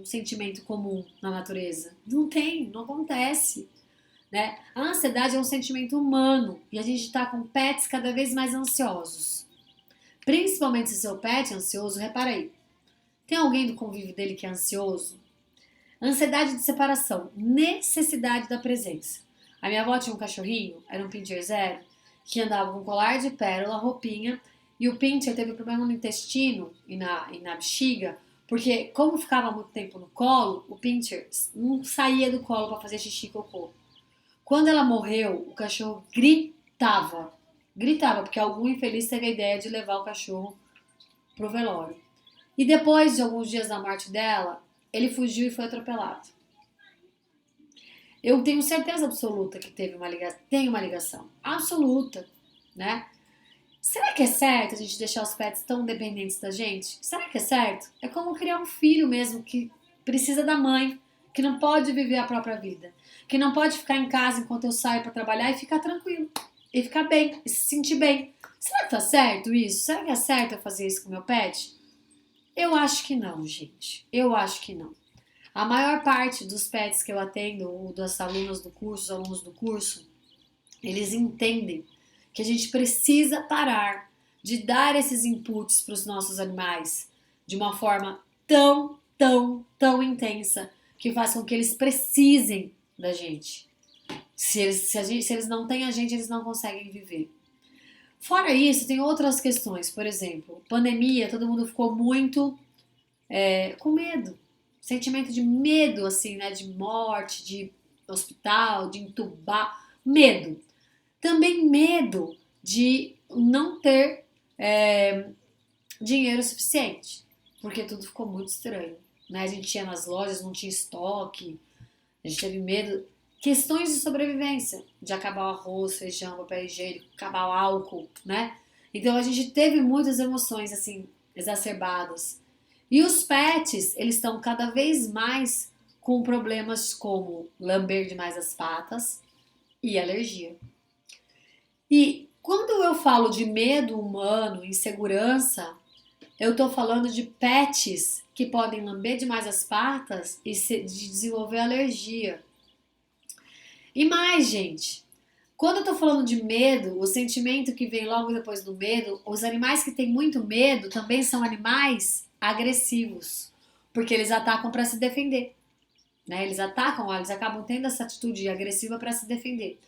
sentimento comum na natureza. Não tem, não acontece. Né? A ansiedade é um sentimento humano e a gente está com pets cada vez mais ansiosos. Principalmente se seu pet é ansioso, repara aí. Tem alguém do convívio dele que é ansioso? Ansiedade de separação, necessidade da presença. A minha avó tinha um cachorrinho, era um pincher zero, que andava com colar de pérola, roupinha, e o pincher teve problema no intestino e na bexiga, Porque como ficava muito tempo no colo, o Pinscher não saía do colo para fazer xixi e cocô. Quando ela morreu, o cachorro gritava. Gritava, porque algum infeliz teve a ideia de levar o cachorro pro velório. E depois de alguns dias da morte dela, ele fugiu e foi atropelado. Eu tenho certeza absoluta que tem uma ligação. Absoluta, né? Será que é certo a gente deixar os pets tão dependentes da gente? Será que é certo? É como criar um filho mesmo que precisa da mãe, que não pode viver a própria vida, que não pode ficar em casa enquanto eu saio para trabalhar e ficar tranquilo, e ficar bem, e se sentir bem. Será que tá certo isso? Será que é certo eu fazer isso com meu pet? Eu acho que não, gente. Eu acho que não. A maior parte dos pets que eu atendo, ou das alunas do curso, os alunos do curso, eles entendem que a gente precisa parar de dar esses inputs para os nossos animais de uma forma tão intensa que faz com que eles precisem da gente. Se eles não têm a gente, eles não conseguem viver. Fora isso, tem outras questões. Por exemplo, pandemia, todo mundo ficou muito com medo. Sentimento de medo, assim, né? De morte, de hospital, de entubar. Medo. Também medo de não ter dinheiro suficiente, porque tudo ficou muito estranho. Né? A gente ia nas lojas, não tinha estoque, a gente teve medo. Questões de sobrevivência, de acabar o arroz, feijão, papel higiênico, acabar o álcool, né? Então a gente teve muitas emoções assim exacerbadas. E os pets, eles estão cada vez mais com problemas como lamber demais as patas e alergia. E quando eu falo de medo humano, insegurança, eu estou falando de pets que podem lamber demais as patas e de desenvolver alergia. E mais, gente, quando eu estou falando de medo, o sentimento que vem logo depois do medo, os animais que têm muito medo também são animais agressivos, porque eles atacam para se defender. Né? Eles atacam, eles acabam tendo essa atitude agressiva para se defender.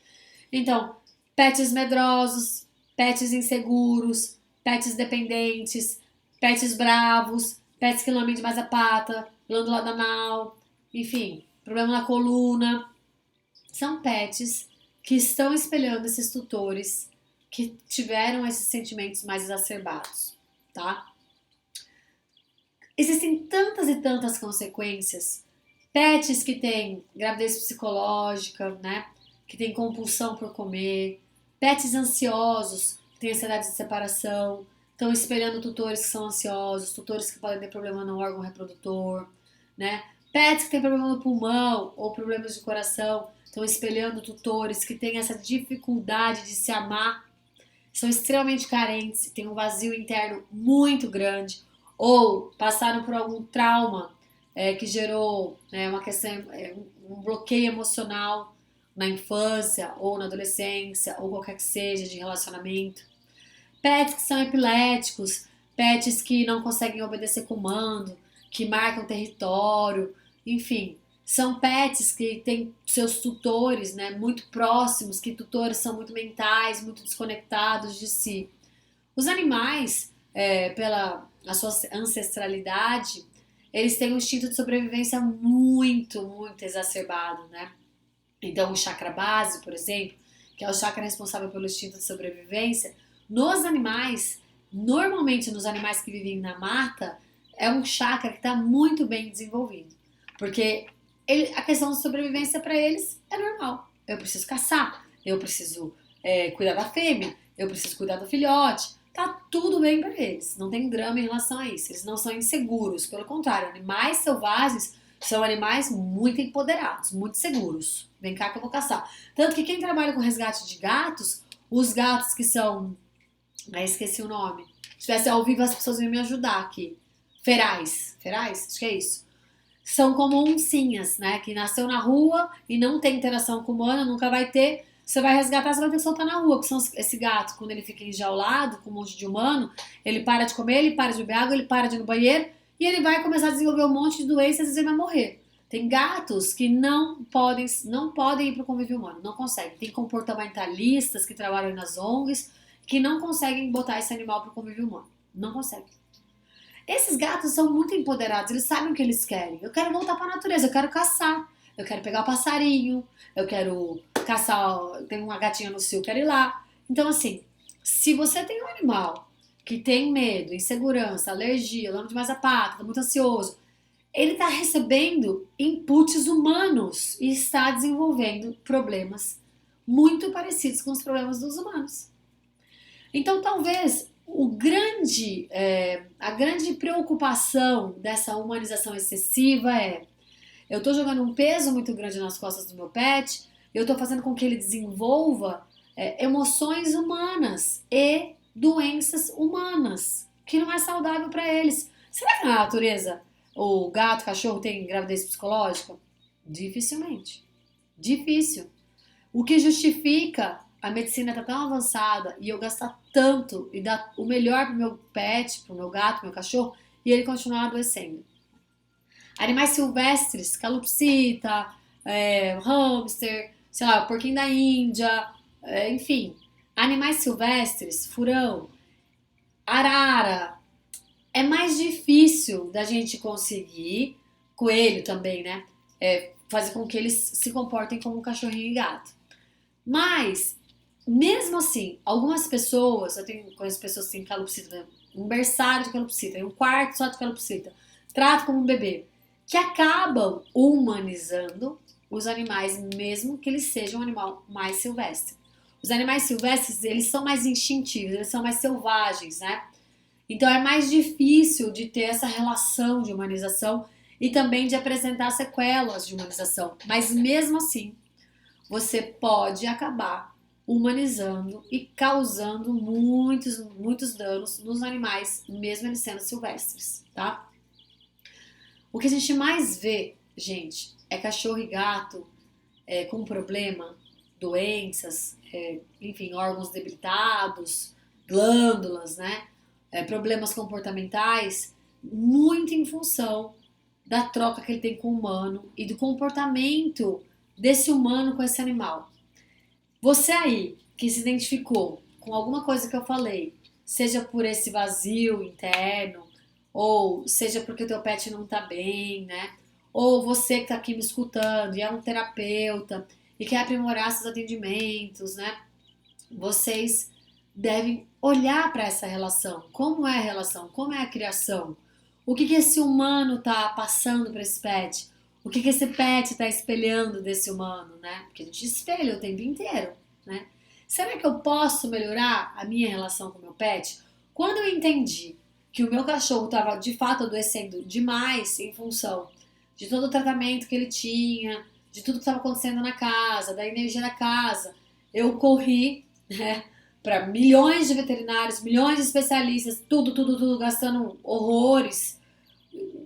Então, pets medrosos, pets inseguros, pets dependentes, pets bravos, pets que lambem demais a pata, glândula anal, enfim, problema na coluna. São pets que estão espelhando esses tutores que tiveram esses sentimentos mais exacerbados, tá? Existem tantas e tantas consequências. Pets que têm gravidez psicológica, né? Que têm compulsão por comer. Pets ansiosos, que têm ansiedade de separação. Estão espelhando tutores que são ansiosos, tutores que podem ter problema no órgão reprodutor, né? Pets que têm problema no pulmão ou problemas de coração. Estão espelhando tutores que têm essa dificuldade de se amar, são extremamente carentes, têm um vazio interno muito grande, ou passaram por algum trauma que gerou uma questão, um bloqueio emocional na infância ou na adolescência, ou qualquer que seja de relacionamento. Pets que são epiléticos, pets que não conseguem obedecer comando, que marcam território, enfim. São pets que têm seus tutores, né, muito próximos, que tutores são muito mentais, muito desconectados de si. Os animais, pela a sua ancestralidade, eles têm um instinto de sobrevivência muito exacerbado, né? Então, o chakra base, por exemplo, que é o chakra responsável pelo instinto de sobrevivência, nos animais, normalmente nos animais que vivem na mata, é um chakra que está muito bem desenvolvido. Porque a questão de sobrevivência para eles é normal. Eu preciso caçar, eu preciso cuidar da fêmea, eu preciso cuidar do filhote. Tá tudo bem para eles, não tem drama em relação a isso. Eles não são inseguros, pelo contrário, animais selvagens são animais muito empoderados, muito seguros. Vem cá que eu vou caçar. Tanto que quem trabalha com resgate de gatos, os gatos que são... esqueci o nome. Se tivesse ao vivo, as pessoas iam me ajudar aqui. Ferais? Acho que é isso. São como oncinhas, né? Que nasceu na rua e não tem interação com o humano, nunca vai ter. Você vai resgatar, você vai ter que soltar na rua. Porque esse gato, quando ele fica enjaulado com um monte de humano, ele para de comer, ele para de beber água, ele para de ir no banheiro e ele vai começar a desenvolver um monte de doenças e às vezes ele vai morrer. Tem gatos que não podem ir para o convívio humano, não conseguem. Tem comportamentalistas que trabalham nas ONGs que não conseguem botar esse animal para o convívio humano. Não conseguem. Esses gatos são muito empoderados, eles sabem o que eles querem. Eu quero voltar para a natureza, eu quero caçar, eu quero pegar o passarinho, eu quero caçar, tem uma gatinha no cio, eu quero ir lá. Então, assim, se você tem um animal que tem medo, insegurança, alergia, lama demais a pata, tá muito ansioso, ele está recebendo inputs humanos e está desenvolvendo problemas muito parecidos com os problemas dos humanos. Então, talvez a grande preocupação dessa humanização excessiva é: eu estou jogando um peso muito grande nas costas do meu pet, eu estou fazendo com que ele desenvolva emoções humanas e doenças humanas, que não é saudável para eles. Será que na natureza o gato, o cachorro tem gravidez psicológica? Dificilmente. Difícil. O que justifica a medicina tá tão avançada e eu gastar tanto e dar o melhor pro meu pet, pro meu gato, pro meu cachorro, e ele continuar adoecendo. Animais silvestres, calopsita, hamster, sei lá, porquinho da Índia, enfim. Animais silvestres, furão, arara, é mais difícil da gente conseguir, coelho também, né? Fazer com que eles se comportem como um cachorrinho e gato. Mas, mesmo assim, algumas pessoas, conheço pessoas que têm calopsita, um berçário de calopsita, um quarto só de calopsita, tratam como um bebê, que acabam humanizando os animais, mesmo que eles sejam um animal mais silvestre. Os animais silvestres, eles são mais instintivos, eles são mais selvagens, né? Então é mais difícil de ter essa relação de humanização e também de apresentar sequelas de humanização. Mas mesmo assim, você pode acabar humanizando e causando muitos danos nos animais, mesmo eles sendo silvestres, tá? O que a gente mais vê, gente, é cachorro e gato com problema, doenças, enfim, órgãos debilitados, glândulas, né? Problemas comportamentais, muito em função da troca que ele tem com o humano e do comportamento desse humano com esse animal. Você aí que se identificou com alguma coisa que eu falei, seja por esse vazio interno, ou seja porque o teu pet não tá bem, né? Ou você que tá aqui me escutando e é um terapeuta e quer aprimorar seus atendimentos, né? Vocês devem olhar para essa relação. Como é a relação? Como é a criação? O que esse humano tá passando para esse pet? O que esse pet está espelhando desse humano, né? Porque a gente espelha o tempo inteiro, né? Será que eu posso melhorar a minha relação com o meu pet? Quando eu entendi que o meu cachorro estava de fato adoecendo demais em função de todo o tratamento que ele tinha, de tudo que estava acontecendo na casa, da energia da casa, eu corri, né, para milhões de veterinários, milhões de especialistas, tudo, gastando horrores.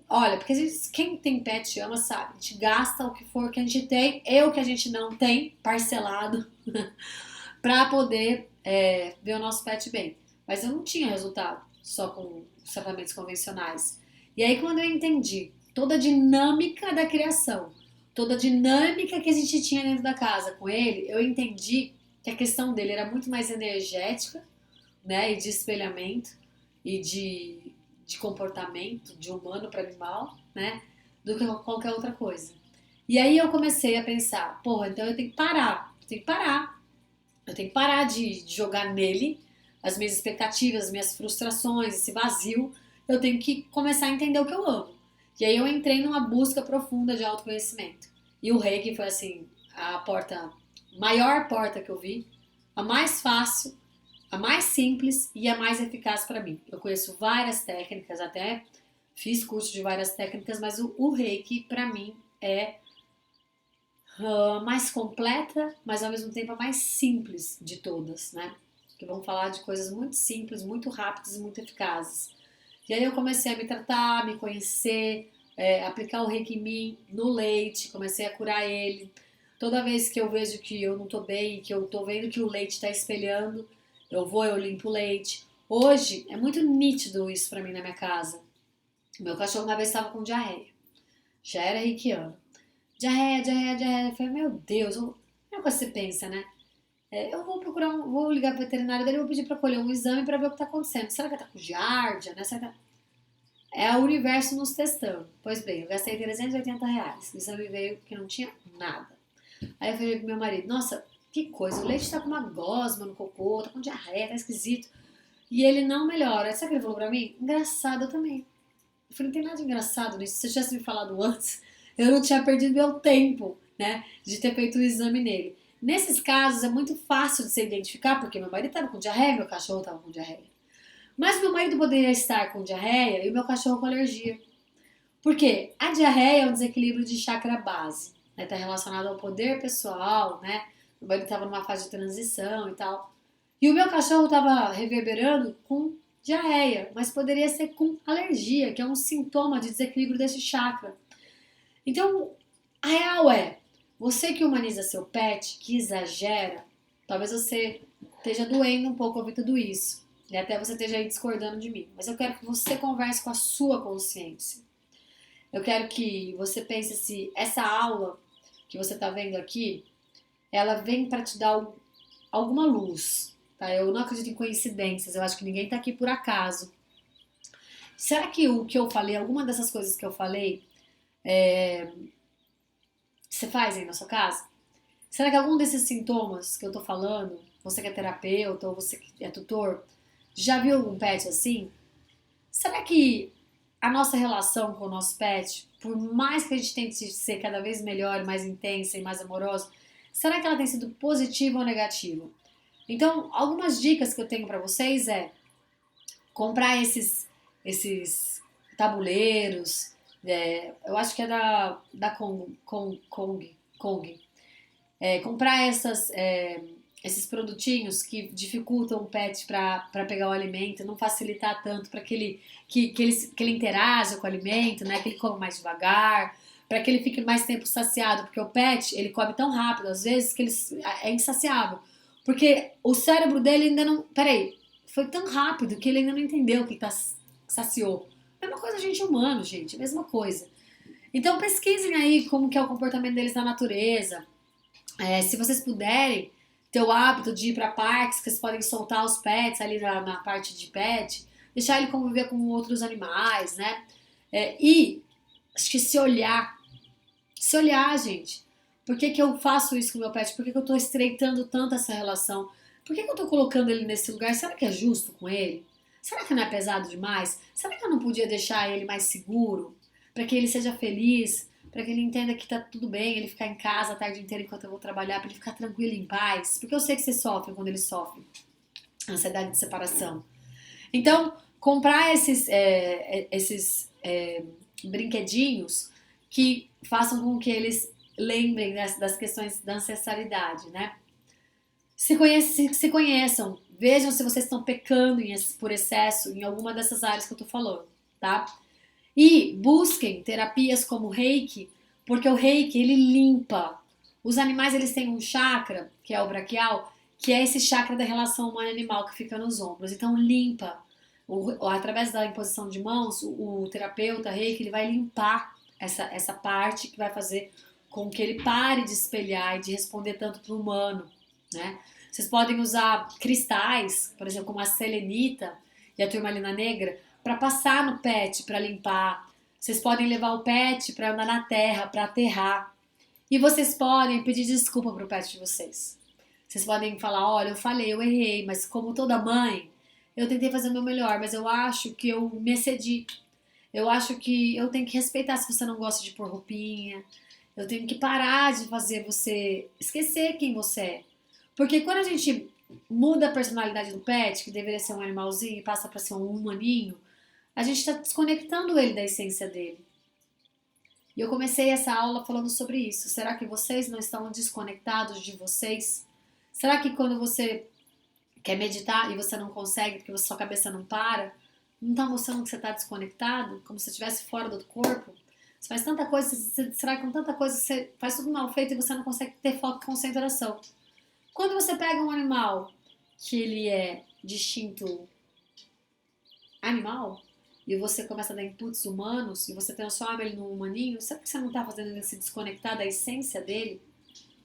Olha, porque quem tem pet ama, sabe? A gente gasta o que for que a gente tem e o que a gente não tem, parcelado, para poder ver o nosso pet bem. Mas eu não tinha resultado só com os tratamentos convencionais. E aí, quando eu entendi toda a dinâmica da criação, toda a dinâmica que a gente tinha dentro da casa com ele, eu entendi que a questão dele era muito mais energética, né, e de espelhamento e de comportamento, de humano para animal, né, do que qualquer outra coisa. E aí eu comecei a pensar, porra, então eu tenho que parar, eu tenho que parar de jogar nele as minhas expectativas, as minhas frustrações, esse vazio. Eu tenho que começar a entender o que eu amo. E aí eu entrei numa busca profunda de autoconhecimento. E o Reiki foi assim, maior porta que eu vi, a mais fácil, a mais simples e a mais eficaz para mim. Eu conheço várias técnicas, até fiz curso de várias técnicas, mas o Reiki para mim é mais completa, mas ao mesmo tempo a mais simples de todas, né? Que vão falar de coisas muito simples, muito rápidas e muito eficazes. E aí eu comecei a me tratar, me conhecer, aplicar o Reiki em mim, no leite, comecei a curar ele. Toda vez que eu vejo que eu não tô bem, que eu tô vendo que o leite tá espelhando, eu limpo o leite. Hoje é muito nítido isso pra mim na minha casa. O meu cachorro uma vez estava com diarreia. Já era reikiano. Diarreia. Eu falei, meu Deus, não é coisa que você pensa, né? Eu vou vou ligar pro veterinário dele e vou pedir pra colher um exame pra ver o que tá acontecendo. Será que tá com giardia, né? É o universo nos testando. Pois bem, eu gastei R$ 380. Isso me veio que não tinha nada. Aí eu falei pro meu marido, nossa, que coisa, o leite tá com uma gosma no cocô, tá com diarreia, tá esquisito. E ele não melhora. Sabe o que ele falou pra mim? Engraçado, eu também. Eu falei, não tem nada de engraçado nisso. Se você tivesse me falado antes, eu não tinha perdido meu tempo, né, de ter feito o exame nele. Nesses casos é muito fácil de se identificar, porque meu marido estava com diarreia, meu cachorro estava com diarreia. Mas meu marido poderia estar com diarreia e o meu cachorro com alergia. Por quê? A diarreia é um desequilíbrio de chakra base. Está relacionado ao poder pessoal, né? Meu marido estava numa fase de transição e tal. E o meu cachorro estava reverberando com diarreia, mas poderia ser com alergia, que é um sintoma de desequilíbrio desse chakra. Então, a real é, você que humaniza seu pet, que exagera, talvez você esteja doendo um pouco ouvir tudo isso. E até você esteja aí discordando de mim. Mas eu quero que você converse com a sua consciência. Eu quero que você pense se essa aula que você está vendo aqui, ela vem para te dar alguma luz. Tá? Eu não acredito em coincidências, eu acho que ninguém está aqui por acaso. Será que o que eu falei, alguma dessas coisas que eu falei, você faz aí na sua casa? Será que algum desses sintomas que eu tô falando, você que é terapeuta ou você que é tutor, já viu algum pet assim? Será que a nossa relação com o nosso pet, por mais que a gente tente ser cada vez melhor, mais intensa e mais amorosa, será que ela tem sido positiva ou negativa? Então, algumas dicas que eu tenho pra vocês é comprar esses tabuleiros, eu acho que é da Kong. Comprar esses produtinhos que dificultam o pet para pegar o alimento, não facilitar tanto para que ele interaja com o alimento, né? Que ele coma mais devagar, para que ele fique mais tempo saciado, porque o pet ele come tão rápido às vezes que ele é insaciável, porque o cérebro dele ainda não, peraí, foi tão rápido que ele ainda não entendeu que saciou. Mesma coisa a gente humano, gente, mesma coisa. Então pesquisem aí como que é o comportamento deles na natureza. Se vocês puderem ter o hábito de ir para parques que vocês podem soltar os pets ali na parte de pet, deixar ele conviver com outros animais, né? E acho que se olhar, gente. Por que, que eu faço isso com o meu pet? Por que, que eu tô estreitando tanto essa relação? Por que, que eu tô colocando ele nesse lugar? Será que é justo com ele? Será que não é pesado demais? Será que eu não podia deixar ele mais seguro? Para que ele seja feliz? Para que ele entenda que tá tudo bem ele ficar em casa a tarde inteira enquanto eu vou trabalhar? Para ele ficar tranquilo, em paz? Porque eu sei que você sofre quando ele sofre. Ansiedade de separação. Então, comprar esses brinquedinhos que façam com que eles lembrem das questões da ancestralidade, né? Se conheçam, vejam se vocês estão pecando por excesso em alguma dessas áreas que eu tô falando, tá? E busquem terapias como o Reiki, porque o Reiki ele limpa. Os animais eles têm um chakra, que é o braquial, que é esse chakra da relação humano-animal que fica nos ombros. Então limpa. Através da imposição de mãos, o terapeuta Reiki ele vai limpar essa parte que vai fazer com que ele pare de espelhar e de responder tanto para o humano, né? Vocês podem usar cristais, por exemplo, como a selenita e a turmalina negra, para passar no pet, para limpar. Vocês podem levar o pet para andar na terra, para aterrar. E vocês podem pedir desculpa pro pet de vocês. Vocês podem falar, olha, eu falei, eu errei, mas como toda mãe, eu tentei fazer o meu melhor, mas eu acho que eu me excedi. Eu acho que eu tenho que respeitar se você não gosta de pôr roupinha. Eu tenho que parar de fazer você esquecer quem você é. Porque quando a gente muda a personalidade do pet, que deveria ser um animalzinho e passa para ser um humaninho, a gente está desconectando ele da essência dele. E eu comecei essa aula falando sobre isso. Será que vocês não estão desconectados de vocês? Será que quando você quer meditar e você não consegue porque sua cabeça não para, não está mostrando que você está desconectado? Como se estivesse fora do corpo? Você faz tanta coisa, você se distrai com tanta coisa, você faz tudo mal feito e você não consegue ter foco e concentração. Quando você pega um animal que ele é distinto animal, e você começa a dar inputs humanos, e você transforma ele num humaninho, será que você não está fazendo ele se desconectar da essência dele?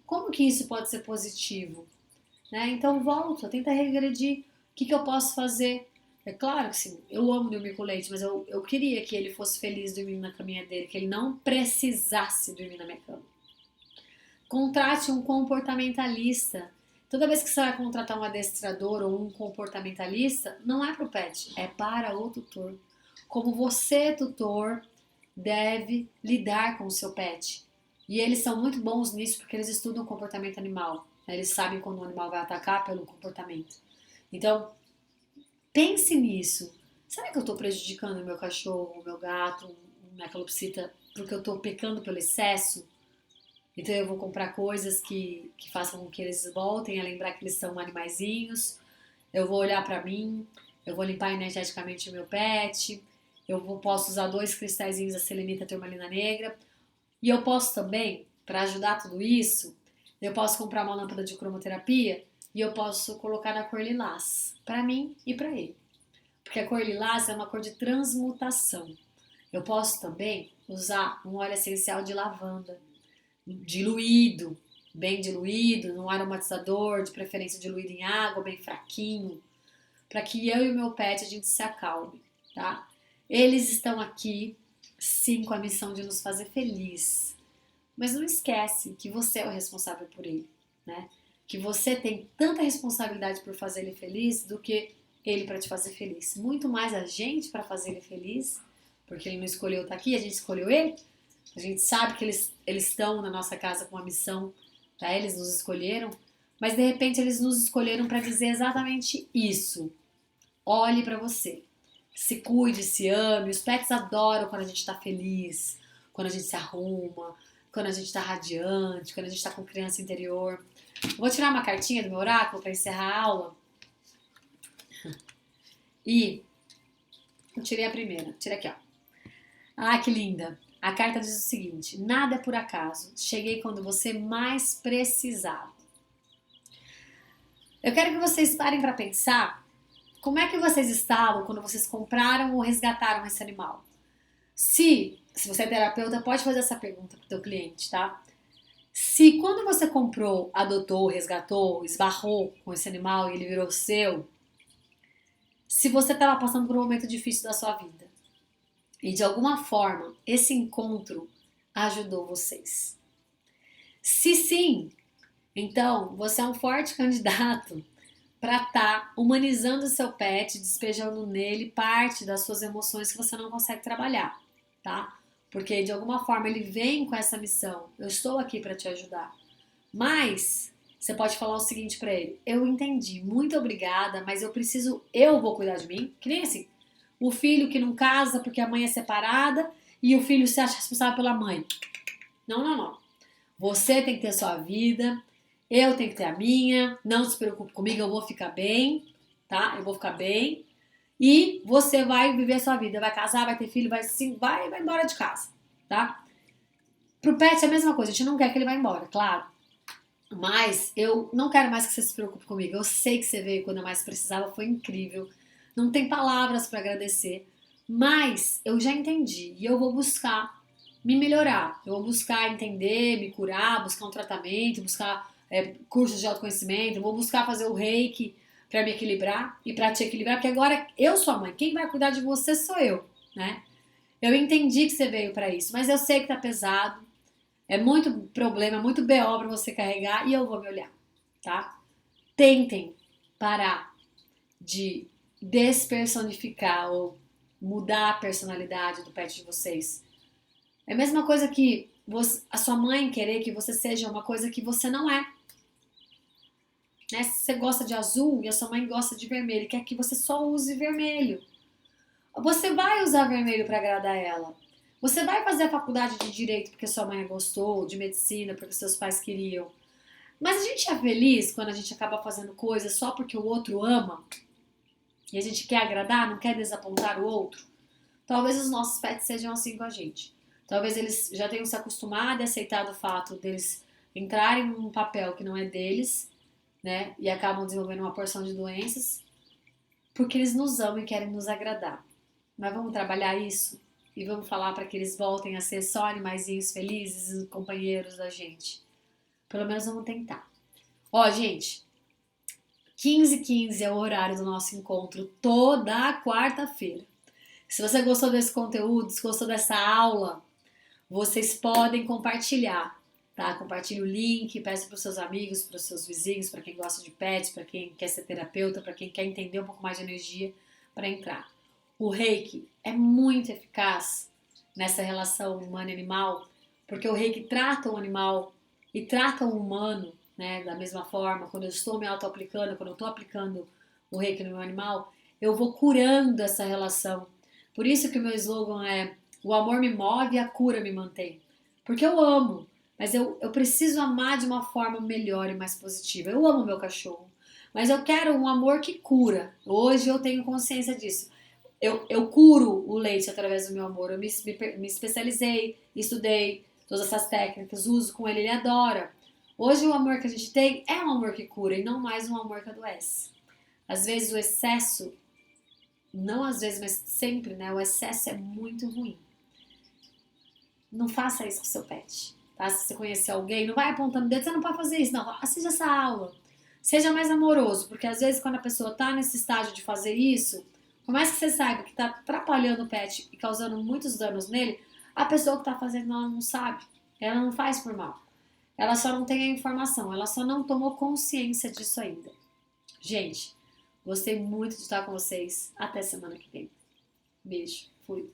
Como que isso pode ser positivo? Né? Então volta, tenta regredir. O que eu posso fazer? É claro que sim, eu amo dormir com leite, mas eu queria que ele fosse feliz dormindo na caminha dele, que ele não precisasse dormir na minha cama. Contrate um comportamentalista. Toda vez que você vai contratar um adestrador ou um comportamentalista, não é para o pet, é para o tutor. Como você, tutor, deve lidar com o seu pet. E eles são muito bons nisso porque eles estudam o comportamento animal. Eles sabem quando o animal vai atacar pelo comportamento. Então, pense nisso. Será que eu estou prejudicando o meu cachorro, o meu gato, minha calopsita, porque eu estou pecando pelo excesso? Então eu vou comprar coisas que façam com que eles voltem a lembrar que eles são animaizinhos. Eu vou olhar pra mim, eu vou limpar energeticamente o meu pet. Posso usar 2 cristalzinhos da selenita turmalina negra. E eu posso também, para ajudar tudo isso, eu posso comprar uma lâmpada de cromoterapia e eu posso colocar na cor lilás, para mim e para ele. Porque a cor lilás é uma cor de transmutação. Eu posso também usar um óleo essencial de lavanda diluído, bem diluído, num aromatizador, de preferência diluído em água, bem fraquinho, para que eu e o meu pet a gente se acalme, tá? Eles estão aqui, sim, com a missão de nos fazer feliz. Mas não esquece que você é o responsável por ele, né? Que você tem tanta responsabilidade por fazer ele feliz do que ele para te fazer feliz. Muito mais a gente para fazer ele feliz, porque ele não escolheu estar aqui, a gente escolheu ele. A gente sabe que eles estão na nossa casa com uma missão, tá? Eles nos escolheram, mas de repente eles nos escolheram para dizer exatamente isso. Olhe para você, se cuide, se ame. Os pets adoram quando a gente está feliz, quando a gente se arruma, quando a gente está radiante, quando a gente está com criança interior. Vou tirar uma cartinha do meu oráculo para encerrar a aula. E eu tirei a primeira, tira aqui, ó. Ah, que linda! A carta diz o seguinte: nada é por acaso, cheguei quando você mais precisava. Eu quero que vocês parem para pensar como é que vocês estavam quando vocês compraram ou resgataram esse animal. Se você é terapeuta, pode fazer essa pergunta para o teu cliente, tá? Se quando você comprou, adotou, resgatou, esbarrou com esse animal e ele virou seu, se você estava passando por um momento difícil da sua vida, e de alguma forma esse encontro ajudou vocês. Se sim, então você é um forte candidato para estar humanizando o seu pet, despejando nele parte das suas emoções que você não consegue trabalhar, tá? Porque de alguma forma ele vem com essa missão. Eu estou aqui para te ajudar. Mas você pode falar o seguinte para ele: eu entendi, muito obrigada, mas eu vou cuidar de mim. Que nem assim, o filho que não casa porque a mãe é separada e o filho se acha responsável pela mãe. Não, não, não. Você tem que ter a sua vida, eu tenho que ter a minha, não se preocupe comigo, eu vou ficar bem, tá? Eu vou ficar bem. E você vai viver a sua vida, vai casar, vai ter filho, vai embora de casa, tá? Pro pet é a mesma coisa, a gente não quer que ele vá embora, claro. Mas eu não quero mais que você se preocupe comigo. Eu sei que você veio quando eu mais precisava, foi incrível. Não tem palavras para agradecer, mas eu já entendi e eu vou buscar me melhorar. Eu vou buscar entender, me curar, buscar um tratamento, buscar cursos de autoconhecimento, eu vou buscar fazer o reiki para me equilibrar e para te equilibrar, porque agora eu sou a mãe, quem vai cuidar de você sou eu, né? Eu entendi que você veio para isso, mas eu sei que tá pesado, é muito problema, muito BO para você carregar e eu vou me olhar, tá? Tentem parar de despersonificar ou mudar a personalidade do pet de vocês. É a mesma coisa que a sua mãe querer que você seja uma coisa que você não é. Né? Se você gosta de azul e a sua mãe gosta de vermelho e quer que você só use vermelho, você vai usar vermelho para agradar ela. Você vai fazer a faculdade de direito porque sua mãe gostou, de medicina porque seus pais queriam. Mas a gente é feliz quando a gente acaba fazendo coisas só porque o outro ama e a gente quer agradar, não quer desapontar o outro. Talvez os nossos pets sejam assim com a gente. Talvez eles já tenham se acostumado e aceitado o fato deles entrarem num papel que não é deles, né? E acabam desenvolvendo uma porção de doenças porque eles nos amam e querem nos agradar. Mas vamos trabalhar isso e vamos falar para que eles voltem a ser só animaizinhos felizes e companheiros da gente. Pelo menos vamos tentar. Ó, gente, 15h15 é o horário do nosso encontro, toda quarta-feira. Se você gostou desse conteúdo, se gostou dessa aula, vocês podem compartilhar, tá? Compartilhe o link, peça para os seus amigos, para os seus vizinhos, para quem gosta de pets, para quem quer ser terapeuta, para quem quer entender um pouco mais de energia, para entrar. O Reiki é muito eficaz nessa relação humano-animal, porque o Reiki trata o animal e trata o humano, né, da mesma forma. Quando eu estou me auto-aplicando, quando eu estou aplicando o Reiki no meu animal, eu vou curando essa relação. Por isso que o meu slogan é: o amor me move e a cura me mantém. Porque eu amo, mas eu preciso amar de uma forma melhor e mais positiva. Eu amo meu cachorro, mas eu quero um amor que cura. Hoje eu tenho consciência disso. Eu curo o leite através do meu amor. Eu me especializei, estudei todas essas técnicas, uso com ele, ele adora. Hoje o amor que a gente tem é um amor que cura e não mais um amor que adoece. Às vezes o excesso, não às vezes, mas sempre, né? O excesso é muito ruim. Não faça isso com seu pet, tá? Se você conhecer alguém, não vai apontando o dedo, você não pode fazer isso, não. Assista essa aula. Seja mais amoroso, porque às vezes quando a pessoa tá nesse estágio de fazer isso, por mais que você saiba que tá atrapalhando o pet e causando muitos danos nele, a pessoa que tá fazendo ela não sabe. Ela não faz por mal. Ela só não tem a informação, ela só não tomou consciência disso ainda. Gente, gostei muito de estar com vocês. Até semana que vem. Beijo. Fui.